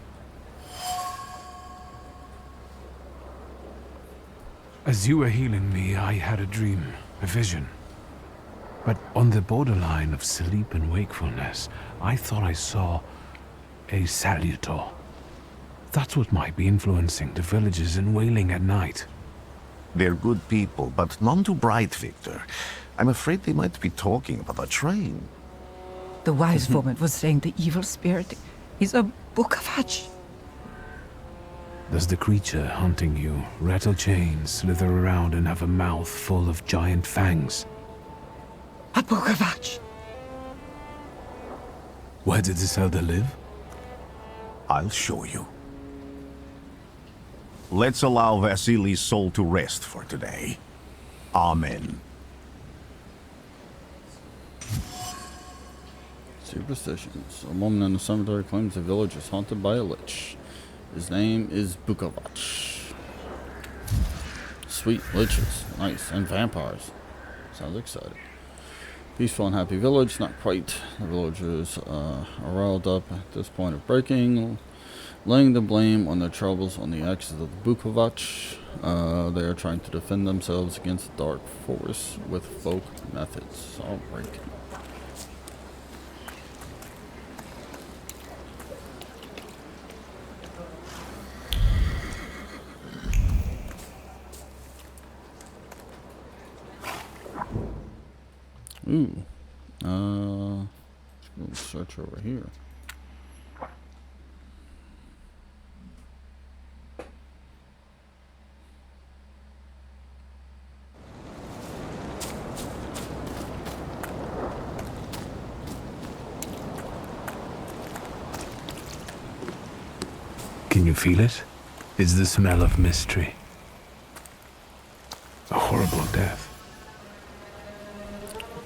As you were healing me, I had a dream, a vision. But on the borderline of sleep and wakefulness, I thought I saw a salutor. That's what might be influencing the villagers in wailing at night. They're good people, but none too bright, Victor. I'm afraid they might be talking about a train. The wise woman was saying the evil spirit is a Bukavac. Does the creature hunting you rattle chains, slither around, and have a mouth full of giant fangs? A Bukavac. Where did this elder live? I'll show you. Let's allow Vasily's soul to rest for today. Amen. Superstitions. A woman in the cemetery claims the village is haunted by a lich. His name is Bukavac. Sweet liches. Nice. And vampires. Sounds exciting. Peaceful and happy village. Not quite. The villagers are riled up at this point of breaking. laying the blame on their troubles on the actions of the Bukavac. They are trying to defend themselves against the dark force with folk methods. Alright. Ooh. Let's go search over here. Can you feel it? It's the smell of mystery. A horrible death.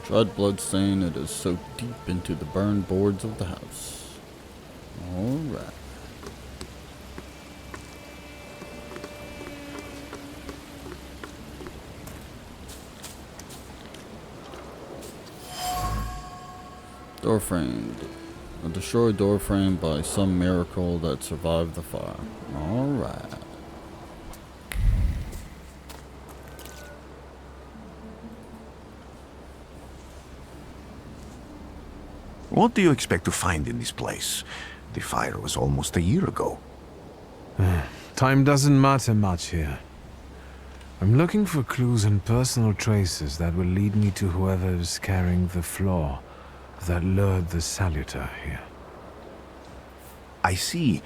Dread bloodstain, it is soaked deep into the burned boards of the house. Alright. Door framed. A destroyed door frame by some miracle that survived the fire. Alright. What do you expect to find in this place? The fire was almost a year ago. Time doesn't matter much here. I'm looking for clues and personal traces that will lead me to whoever is carrying the flaw that lured the Salutor here. I see.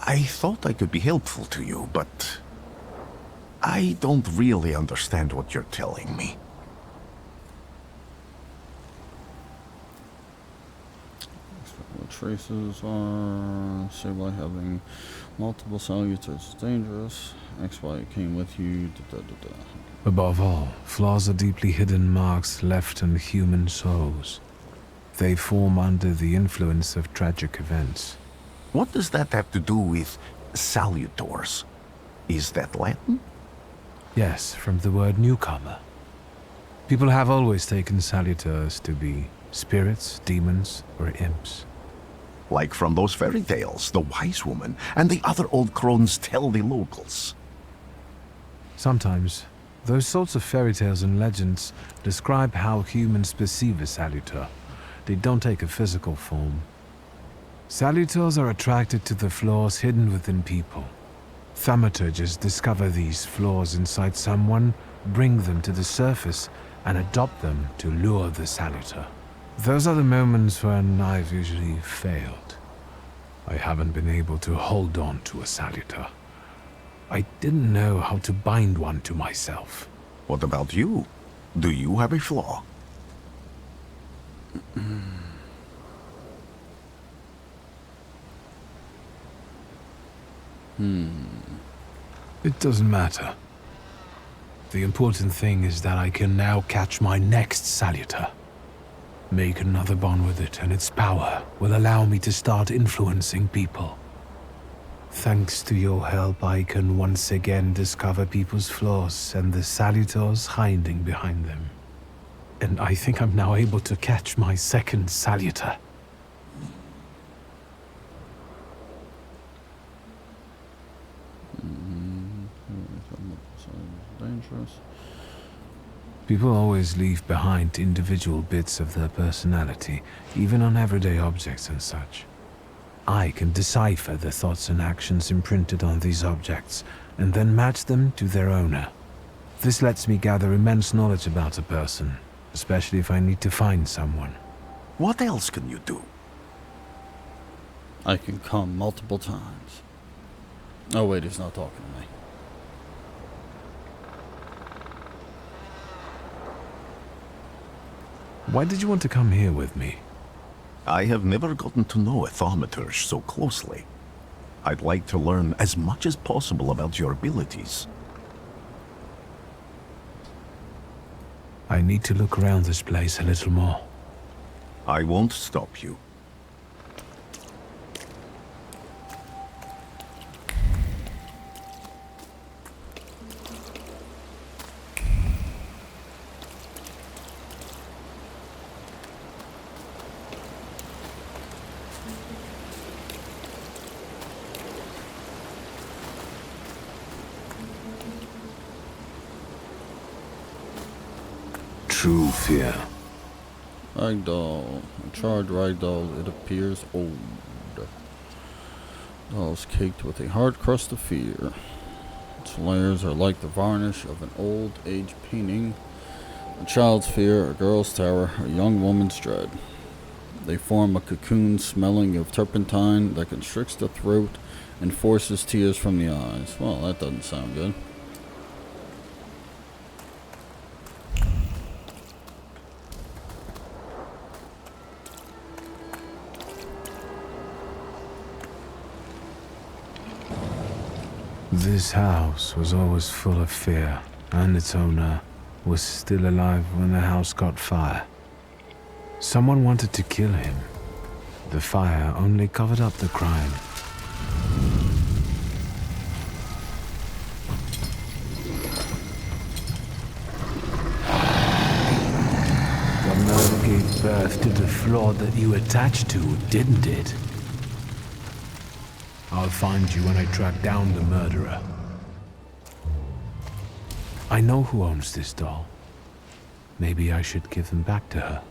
I thought I could be helpful to you, but I don't really understand what you're telling me. What traces are stable having multiple salutors is dangerous. XY came with you. Above all, flaws are deeply hidden marks left on human souls. They form under the influence of tragic events. What does that have to do with salutors? Is that Latin? Yes, from the word newcomer. People have always taken salutors to be spirits, demons, or imps. Like from those fairy tales, the wise woman and the other old crones tell the locals. Sometimes, those sorts of fairy tales and legends describe how humans perceive a salutor. They don't take a physical form. Salutors are attracted to the flaws hidden within people. Thaumaturges discover these flaws inside someone, bring them to the surface, and adopt them to lure the salutor. Those are the moments when I've usually failed. I haven't been able to hold on to a salutor. I didn't know how to bind one to myself. What about you? Do you have a flaw? It doesn't matter. The important thing is that I can now catch my next salutor. Make another bond with it, and its power will allow me to start influencing people. Thanks to your help, I can once again discover people's flaws and the salutors hiding behind them. And I think I'm now able to catch my second salutor. Dangerous. People always leave behind individual bits of their personality, even on everyday objects and such. I can decipher the thoughts and actions imprinted on these objects, and then match them to their owner. This lets me gather immense knowledge about a person, especially if I need to find someone. What else can you do? I can come multiple times. Oh wait, he's not talking to me. Why did you want to come here with me? I have never gotten to know a thaumaturge so closely. I'd like to learn as much as possible about your abilities. I need to look around this place a little more. I won't stop you. true fear. Ragdoll. A charred ragdoll, it appears old. Doll's caked with a hard crust of fear. Its layers are like the varnish of an old age painting. A child's fear, a girl's terror, a young woman's dread. They form a cocoon smelling of turpentine that constricts the throat and forces tears from the eyes. Well, that doesn't sound good. This house was always full of fear, and its owner was still alive when the house caught fire. Someone wanted to kill him. The fire only covered up the crime. The murder gave birth to the flaw that you attached to, didn't it? I'll find you when I track down the murderer. I know who owns this doll. Maybe I should give them back to her.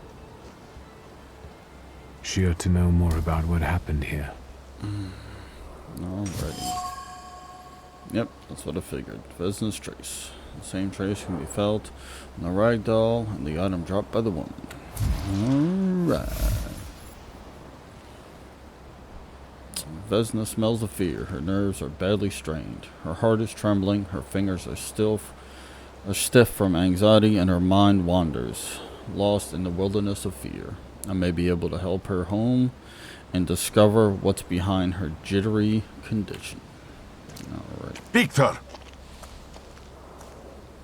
She ought to know more about what happened here. Alrighty. Yep, that's what I figured. Business trace. The same trace can be felt on the rag doll and the item dropped by the woman. Alright. Vesna smells of fear. Her nerves are badly strained. Her heart is trembling. Her fingers are stiff from anxiety, and her mind wanders, lost in the wilderness of fear. I may be able to help her home and discover what's behind her jittery condition. Alright. Victor!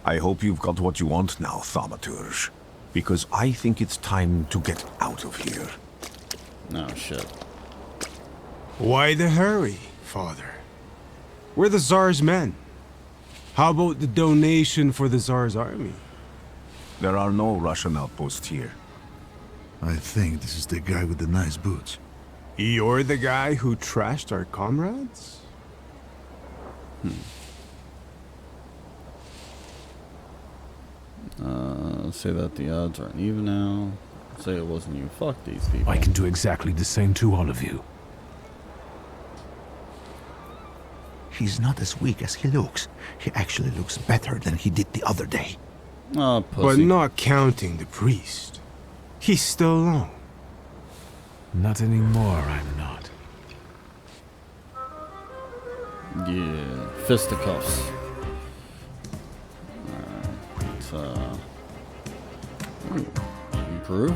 I hope you've got what you want now, Thaumaturge. Because I think it's time to get out of here. Oh, shit. Why the hurry, Father? We're the Tsar's men. How about the donation for the Tsar's army? There are no Russian outposts here. I think this is the guy with the nice boots. You're the guy who trashed our comrades? Say that the odds aren't even now. Say it wasn't you. Fuck these people. I can do exactly the same to all of you. He's not as weak as he looks. He actually looks better than he did the other day. Oh, pussy. But not counting the priest. He's still alone. Not anymore, I'm not. Yeah, fisticuffs. Improve.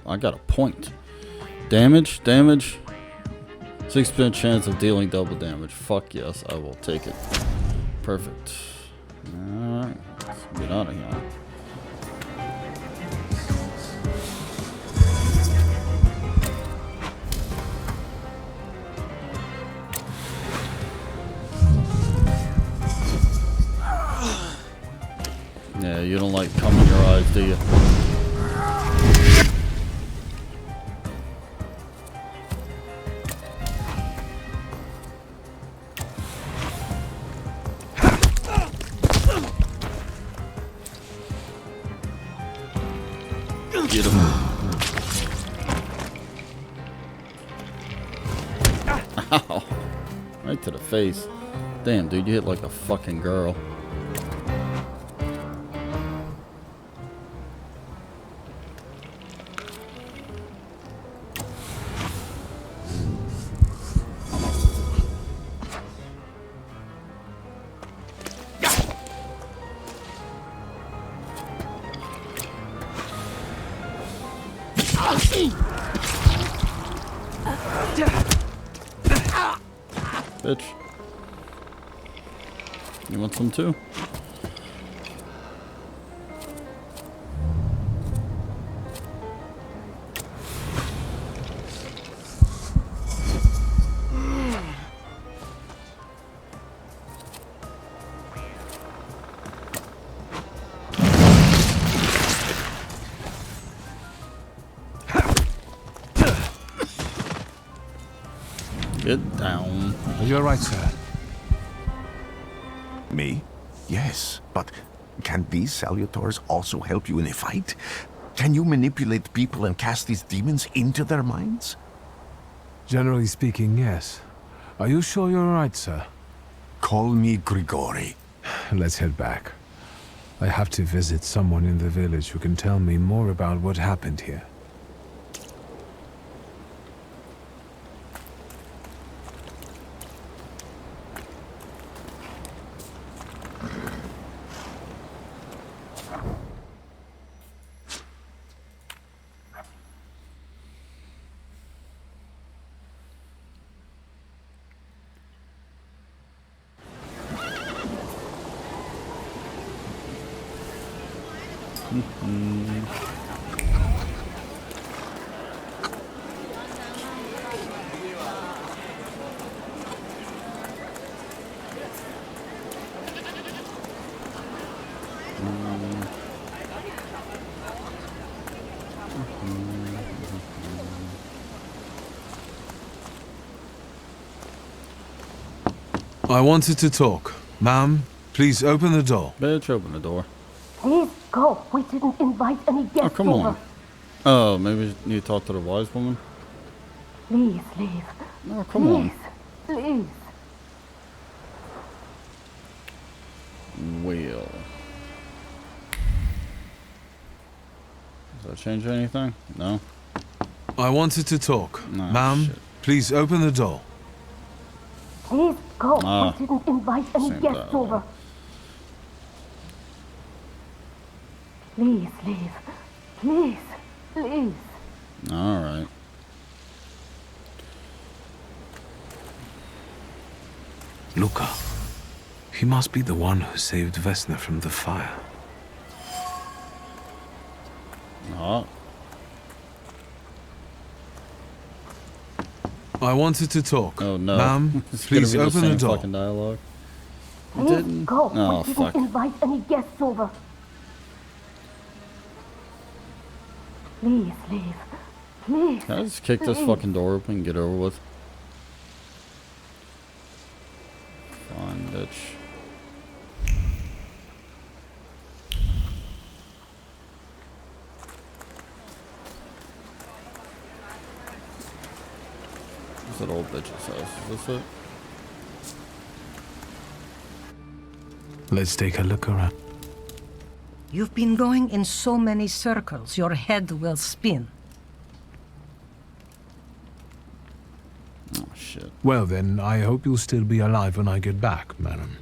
I got a point. Damage. 6% chance of dealing double damage. Fuck yes, I will take it. Perfect. Alright, let's get out of here. Yeah, you don't like cum in your eyes, do you? Get him. Ow. Right to the face. Damn, dude, you hit like a fucking girl. Bitch. You want some too? Get down. You're right, sir. Me? Yes, but Can these salutors also help you in a fight? Can you manipulate people and cast these demons into their minds? Generally speaking, yes. Are you sure you're right, sir? Call me Grigori. Let's head back. I have to visit someone in the village who can tell me more about what happened here. I wanted to talk. Ma'am, please open the door. Bitch, open the door. Please go. We didn't invite any guests. Oh, come on. Oh, maybe you need to talk to the wise woman? Please leave. Oh, come on. Please. Well. Does that change anything? No? I wanted to talk. Nah, Ma'am, shit. please open the door. Please go. Ah, We didn't invite any same guests dialogue. over. Please leave. Please. Please. Alright. Luca. He must be the one who saved Vesna from the fire. Ah. I wanted to talk. Oh no. Ma'am, It's please gonna be open the the same door. fucking dialogue. You Please didn't? go. Oh, We didn't fuck. invite any guests over. Please leave. Please. Can I just kick this Please. fucking door open and get over with? Fine, bitch. What's that old bitch's house? Is this it? Let's take a look around. You've been going in so many circles, your head will spin. Oh, shit. Well then, I hope you'll still be alive when I get back, madam.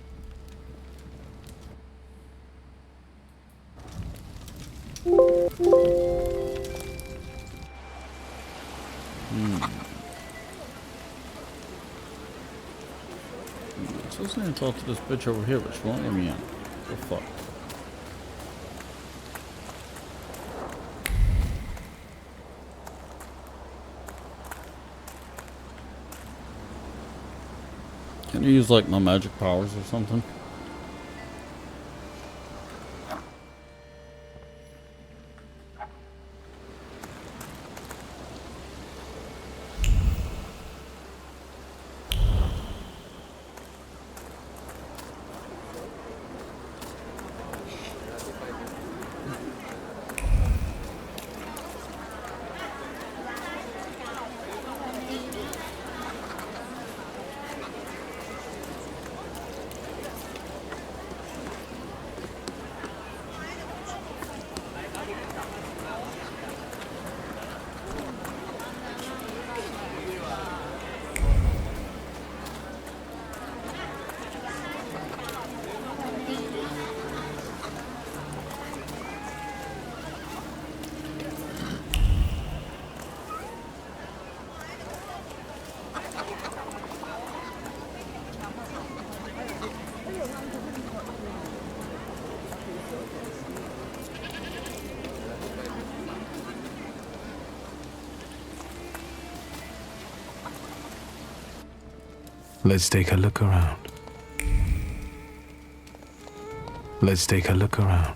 So I was gonna talk to this bitch over here, but she won't let me in. What the fuck? Can you use like my magic powers or something? Let's take a look around. Let's take a look around.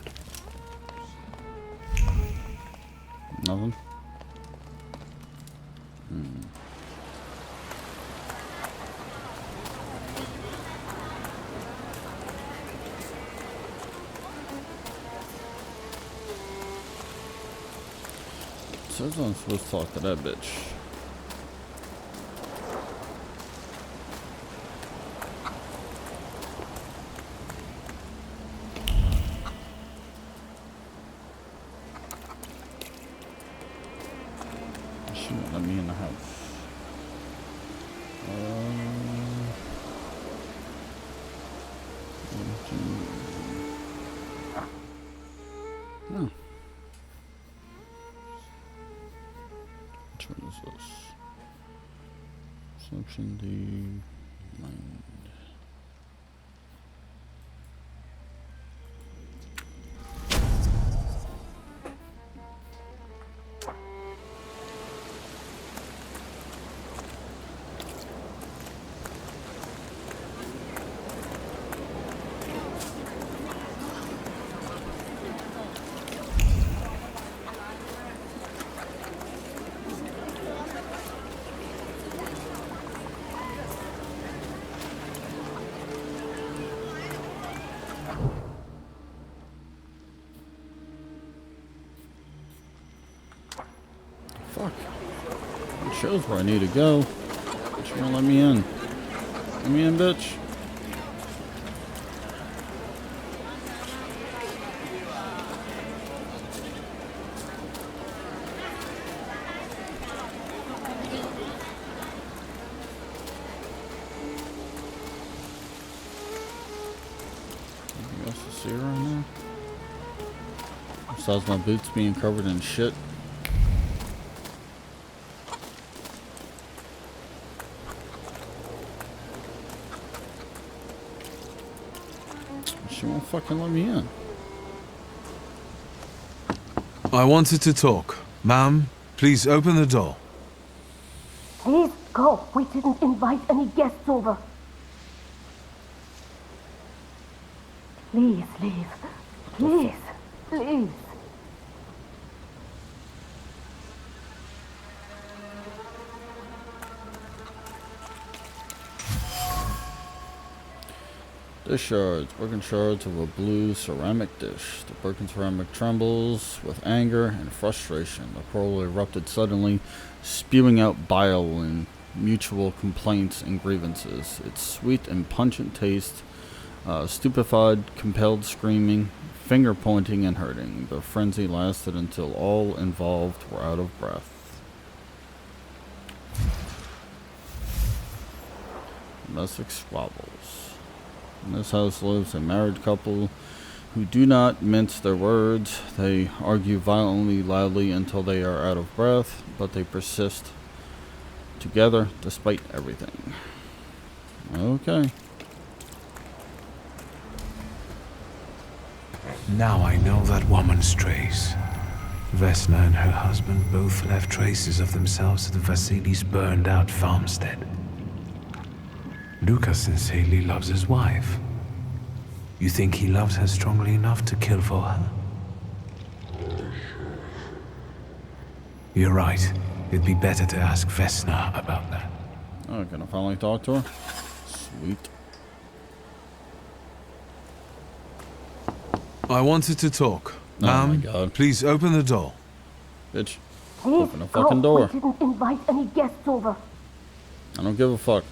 Nothing. says I'm supposed to talk to that bitch. She won't let me in the house. No. Which one is this? Section D. Mind. Fuck. It shows where I need to go. But you won't let me in. Let me in, bitch. Anything else to see around there? Besides my boots being covered in shit. She won't fucking let me in. I wanted to talk. Ma'am, please open the door. Please go. We didn't invite any guests over. Please leave. Please. Please. Dish shards, broken shards of a blue ceramic dish. The broken ceramic trembles with anger and frustration. The pearl erupted suddenly, spewing out bile and mutual complaints and grievances. Its sweet and pungent taste, stupefied, compelled screaming, finger pointing and hurting. The frenzy lasted until all involved were out of breath. Domestic squabbles. In this house lives a married couple who do not mince their words. They argue violently, loudly until they are out of breath, but they persist together despite everything. Okay. Now I know that woman's trace. Vesna and her husband both left traces of themselves at Vasily's burned-out farmstead. Luka sincerely loves his wife. You think he loves her strongly enough to kill for her? You're right. It'd be better to ask Vesna about that. Oh, can I finally talk to her? Sweet. I wanted to talk. Oh my Ma'am, God. please open the door. Bitch, Please open the fucking door. We didn't invite any guests over. I don't give a fuck.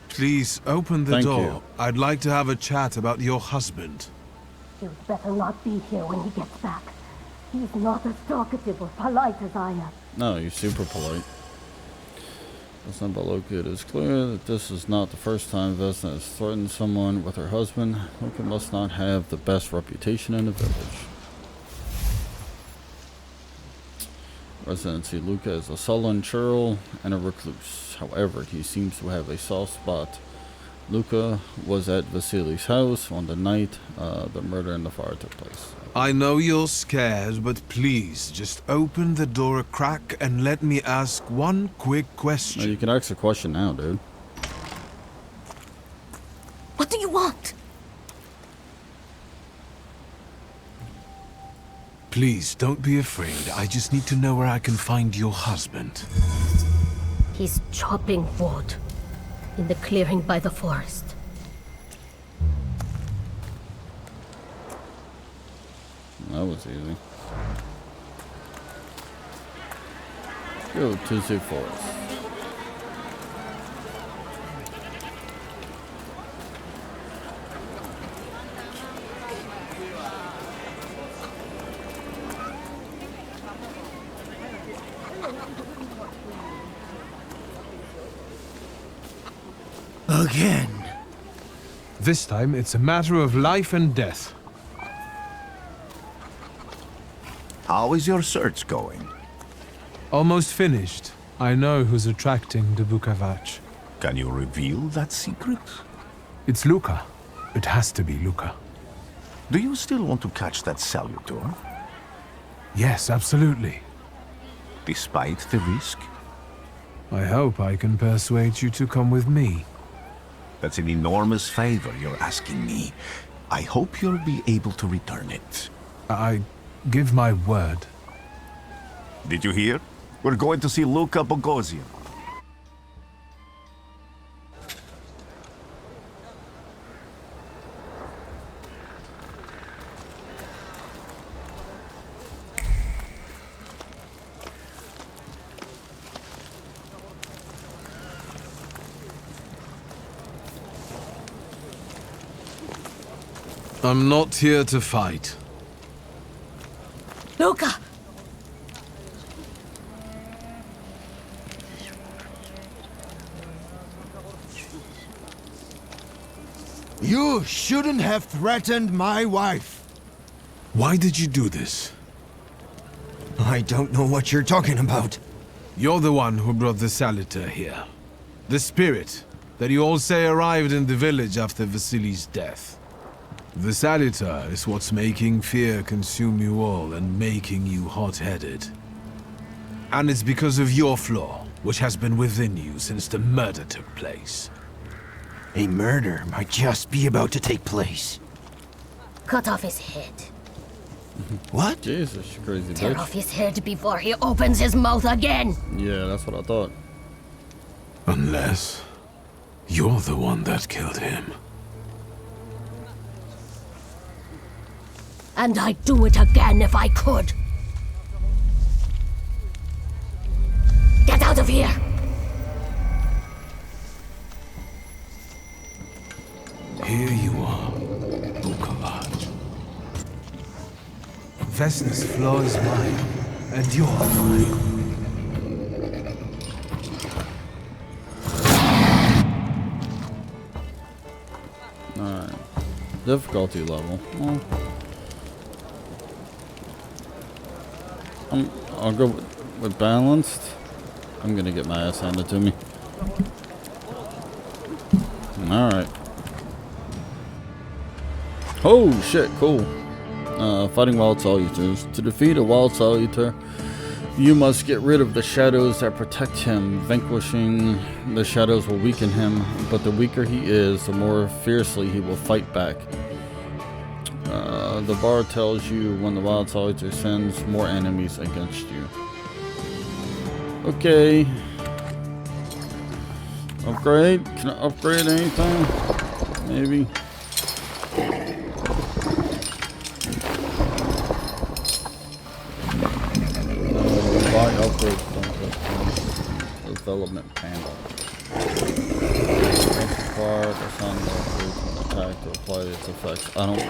Please open the Thank door. you. I'd like to have a chat about your husband. You'd better not be here when he gets back. He's not as talkative or polite as I am. No, you're super polite. Vesna Baloka, it is clear that this is not the first time Vesna has threatened someone with her husband. Luka must not have the best reputation in the village. Residents see Luka as a sullen churl and a recluse. However, he seems to have a soft spot. Luka was at Vasily's house on the night the murder and the fire took place. I know you're scared, but please, just open the door a crack and let me ask one quick question. No, you can ask a question now, dude. What do you want? Please, don't be afraid. I just need to know where I can find your husband. He's chopping wood in the clearing by the forest. That was easy. Go to the forest. Again. This time, it's a matter of life and death. How is your search going? Almost finished. I know who's attracting the Bukavac. Can you reveal that secret? It's Luca. It has to be Luca. Do you still want to catch that salutor? Yes, absolutely. Despite the risk? I hope I can persuade you to come with me. That's an enormous favor you're asking me. I hope you'll be able to return it. I give my word. Did you hear? We're going to see Luca Bogosian. I'm not here to fight. Luca! You shouldn't have threatened my wife. Why did you do this? I don't know what you're talking about. You're the one who brought the Salutor here. The spirit that you all say arrived in the village after Vasily's death. The Salutor is what's making fear consume you all and making you hot-headed. And it's because of your flaw, which has been within you since the murder took place. A murder might just be about to take place. Cut off his head. What? Jesus, you crazy Tear bitch. off his head before he opens his mouth again. Yeah, that's what I thought. Unless you're the one that killed him. And I'd do it again if I could. Get out of here! Here you are, Bukavac. Vesna's flaw is mine, and you're mine. Alright. Difficulty level. Well, I'll go with balanced. I'm gonna get my ass handed to me. Alright. Oh shit, cool. Fighting wild salutors. To defeat a wild salutor, you must get rid of the shadows that protect him. Vanquishing the shadows will weaken him, but the weaker he is, the more fiercely he will fight back. The bar tells you when the wild salutor sends more enemies against you. Okay. Upgrade? Can I upgrade anything? Maybe. Buy upgrades don't get development panel. That's required. Assign the upgrade to an attack to apply its effects. I don't.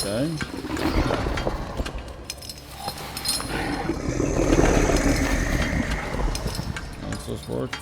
Okay. How does this work?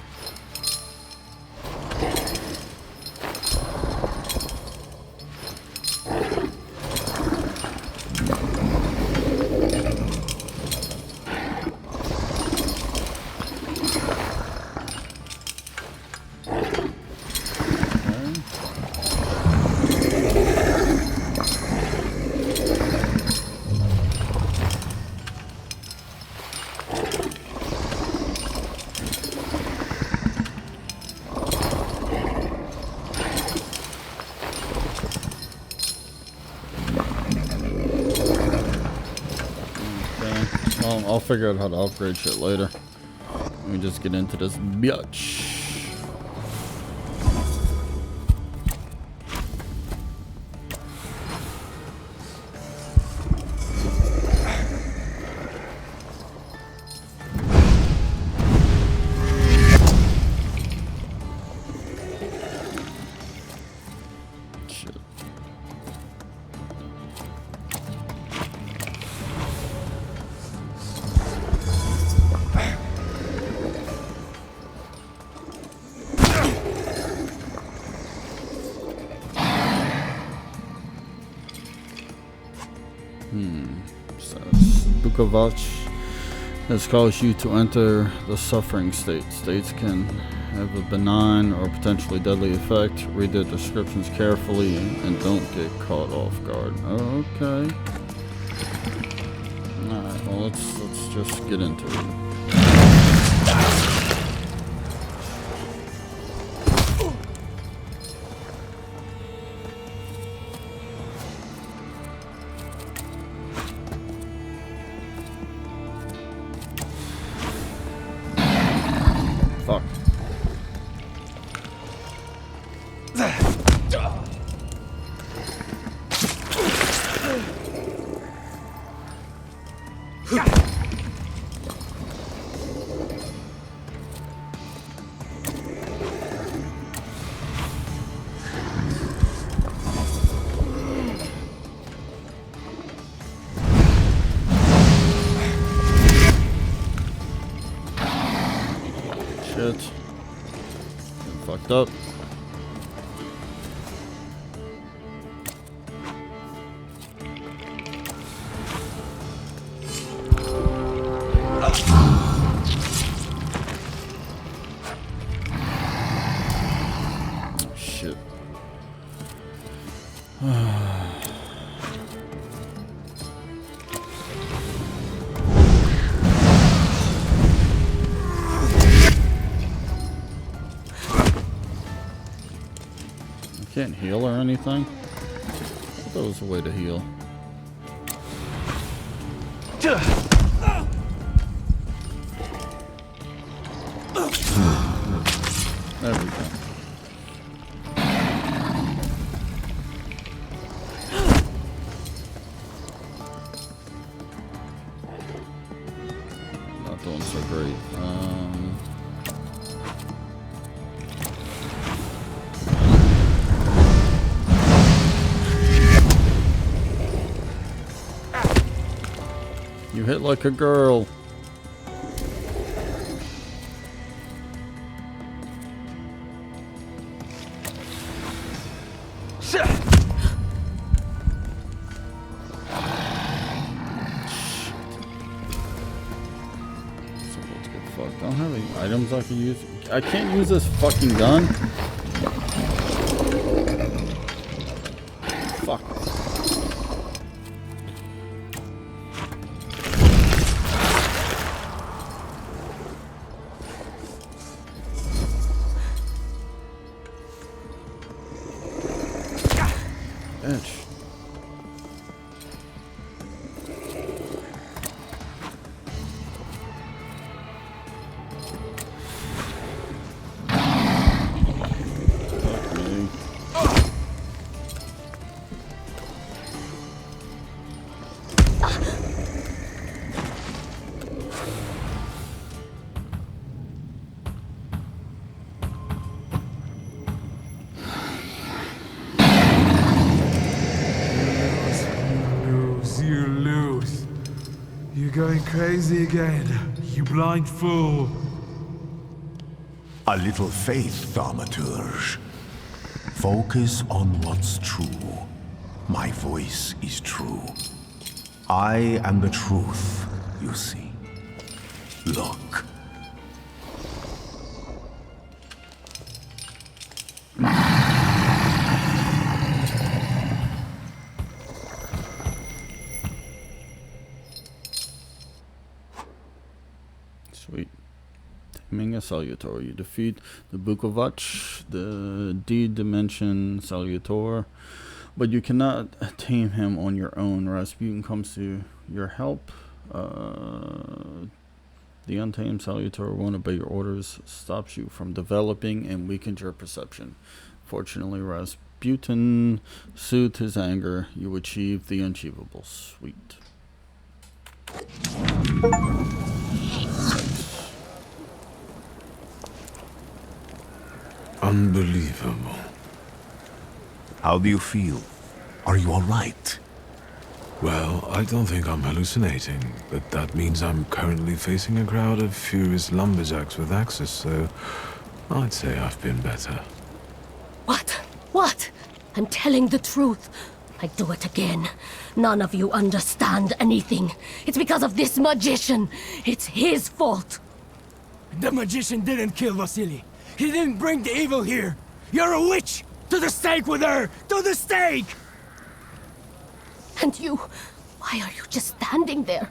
I'll figure out how to upgrade shit later. Let me just get into this bitch. Bukavac has caused you to enter the suffering state. States can have a benign or potentially deadly effect. Read the descriptions carefully and don't get caught off guard. Okay. Alright, well let's just get into it. Fuck. Shit. Getting fucked up. Shit. Can't heal or anything? I thought that was a way to heal. There we go. Not doing so great. You hit like a girl. I don't have any items I can use. I can't use this fucking gun. Fuck. Bitch. Going crazy again, you blind fool. A little faith, Thaumaturge. Focus on what's true. My voice is true. I am the truth, you see. Look. Sweet. Taming a Salutor. You defeat the Bukavac, the D-Dimension Salutor, but you cannot tame him on your own. Rasputin comes to your help. The Untamed Salutor won't obey your orders, stops you from developing, and weakens your perception. Fortunately, Rasputin soothed his anger. You achieved the unachievable. Sweet. Unbelievable. How do you feel? Are you all right? Well, I don't think I'm hallucinating, but that means I'm currently facing a crowd of furious lumberjacks with axes, so I'd say I've been better. What? What? I'm telling the truth. I do it again. None of you understand anything. It's because of this magician. It's his fault. The magician didn't kill Vasily. He didn't bring the evil here. You're a witch! To the stake with her! To the stake! And you... why are you just standing there?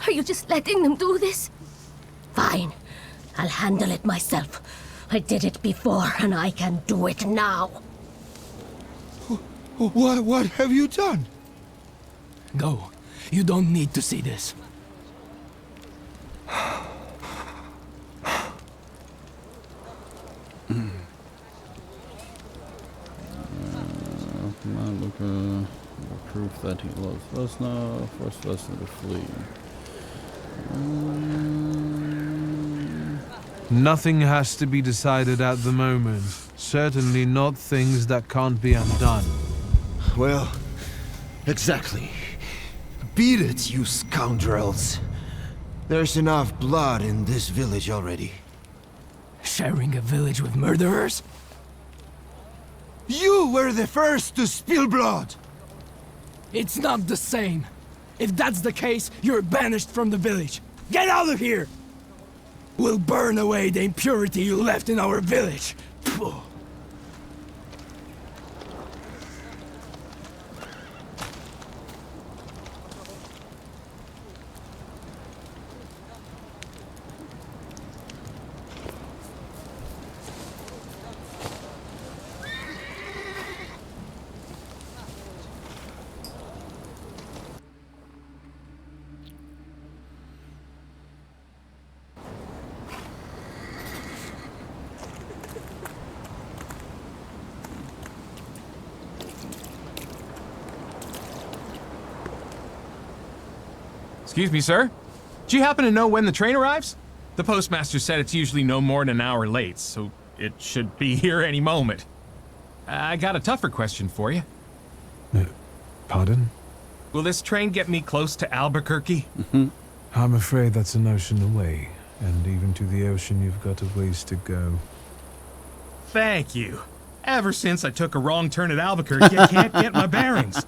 Are you just letting them do this? Fine. I'll handle it myself. I did it before, and I can do it now. What have you done? Go. You don't need to see this. Come on, Luca. Proof that he loves Vesna. Force Vesna to flee. Nothing has to be decided at the moment. Certainly not things that can't be undone. Well, exactly. Beat it, you scoundrels. There's enough blood in this village already. Sharing a village with murderers? You were the first to spill blood! It's not the same. If that's the case, you're banished from the village. Get out of here! We'll burn away the impurity you left in our village. Phew. Excuse me, sir? Do you happen to know when the train arrives? The postmaster said it's usually no more than an hour late, so it should be here any moment. I got a tougher question for you. Pardon? Will this train get me close to Albuquerque? I'm afraid that's an ocean away, and even to the ocean you've got a ways to go. Thank you. Ever since I took a wrong turn at Albuquerque, I can't get my bearings.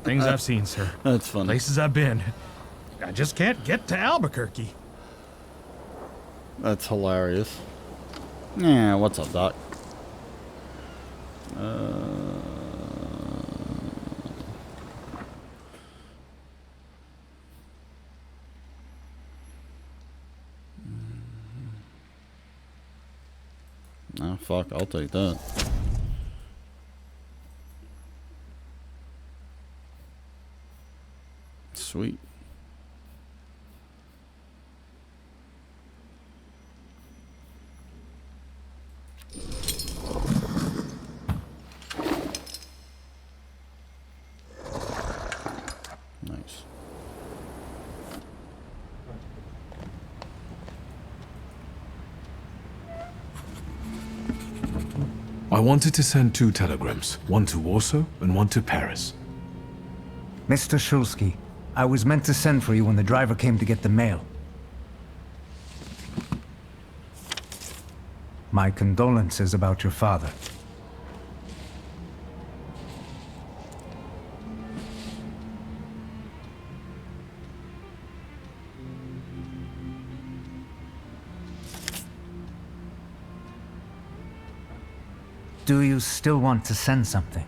Things I've seen, sir. That's funny. Places I've been. I just can't get to Albuquerque. That's hilarious. Yeah, what's up, Doc? Ah, fuck, I'll take that. Sweet. Nice. I wanted to send 2 telegrams, one to Warsaw and one to Paris. Mr. Shulsky, I was meant to send for you when the driver came to get the mail. My condolences about your father. Do you still want to send something?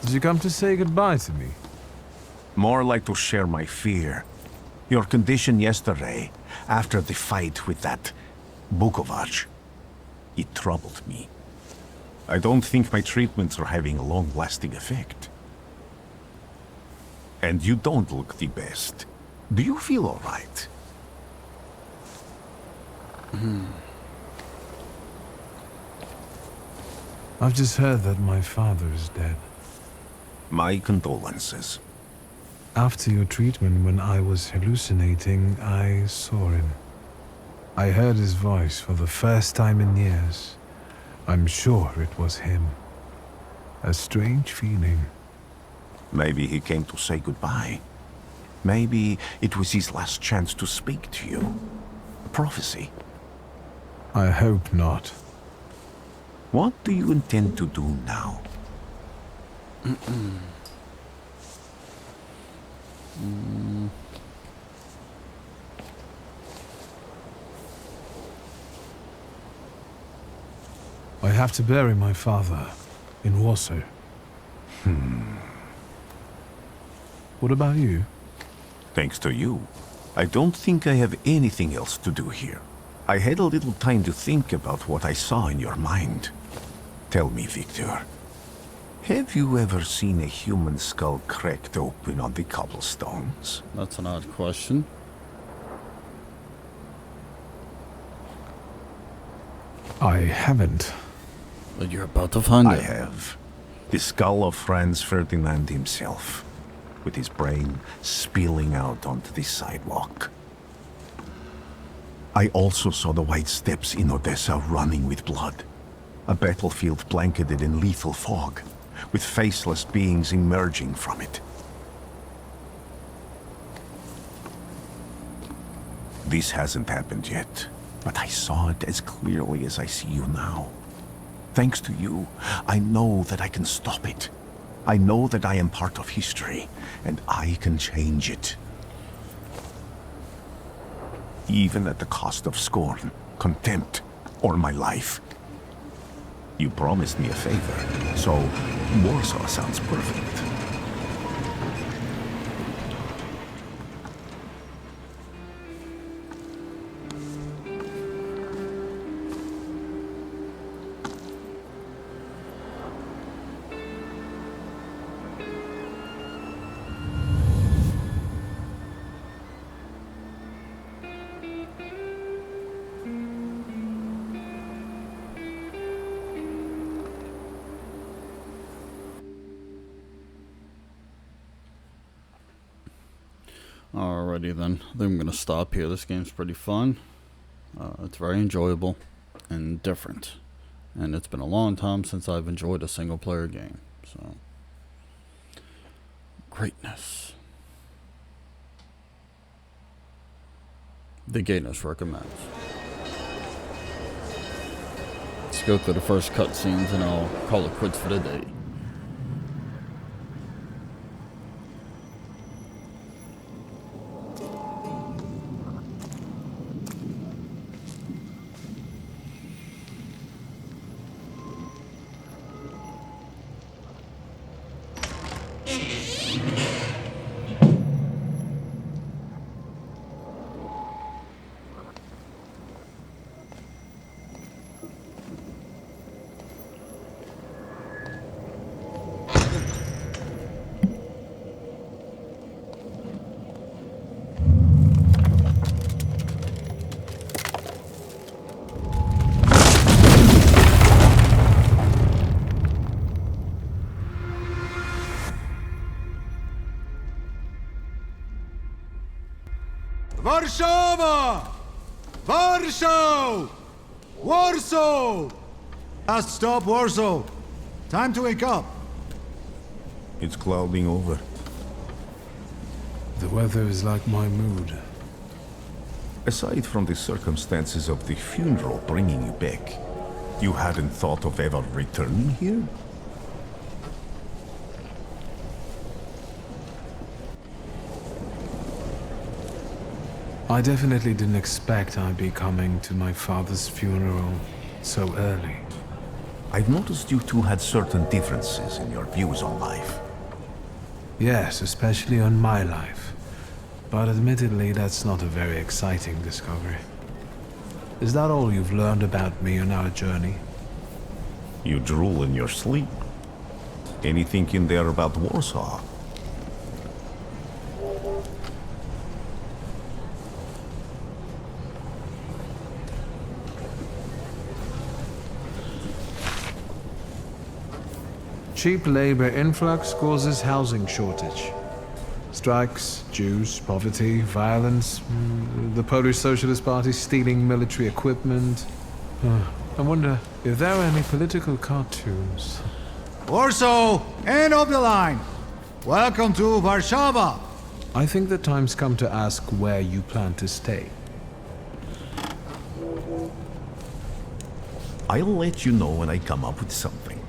Did you come to say goodbye to me? More like to share my fear. Your condition yesterday, after the fight with that Bukavac, it troubled me. I don't think my treatments are having a long-lasting effect. And you don't look the best. Do you feel all right? I've just heard that my father is dead. My condolences. After your treatment, when I was hallucinating, I saw him. I heard his voice for the first time in years. I'm sure it was him. A strange feeling. Maybe he came to say goodbye. Maybe it was his last chance to speak to you. A prophecy. I hope not. What do you intend to do now? I have to bury my father in Warsaw. What about you? Thanks to you, I don't think I have anything else to do here. I had a little time to think about what I saw in your mind. Tell me, Victor, have you ever seen a human skull cracked open on the cobblestones? That's an odd question. I haven't. But you're about to find I it. have. The skull of Franz Ferdinand himself, with his brain spilling out onto the sidewalk. I also saw the white steps in Odessa running with blood. A battlefield blanketed in lethal fog, with faceless beings emerging from it. This hasn't happened yet, but I saw it as clearly as I see you now. Thanks to you, I know that I can stop it. I know that I am part of history, and I can change it. Even at the cost of scorn, contempt, or my life. You promised me a favor, so Warsaw sounds perfect. Alrighty then, I think I'm going to stop here. This game's pretty fun. It's very enjoyable and different. And it's been a long time since I've enjoyed a single player game. So, greatness. The Gayness recommends. Let's go through the first cutscenes and I'll call it quits for the day. Warszawa! Warsaw! Warsaw! Last stop, Warsaw. Time to wake up. It's clouding over. The weather is like my mood. Aside from the circumstances of the funeral bringing you back, you hadn't thought of ever returning here? I definitely didn't expect I'd be coming to my father's funeral so early. I've noticed you two had certain differences in your views on life. Yes, especially on my life. But admittedly, that's not a very exciting discovery. Is that all you've learned about me on our journey? You drool in your sleep. Anything in there about Warsaw? Cheap labor influx causes housing shortage. Strikes, Jews, poverty, violence, the Polish Socialist Party stealing military equipment. I wonder if there are any political cartoons. Warsaw, end of the line. Welcome to Warszawa. I think the time's come to ask where you plan to stay. I'll let you know when I come up with something.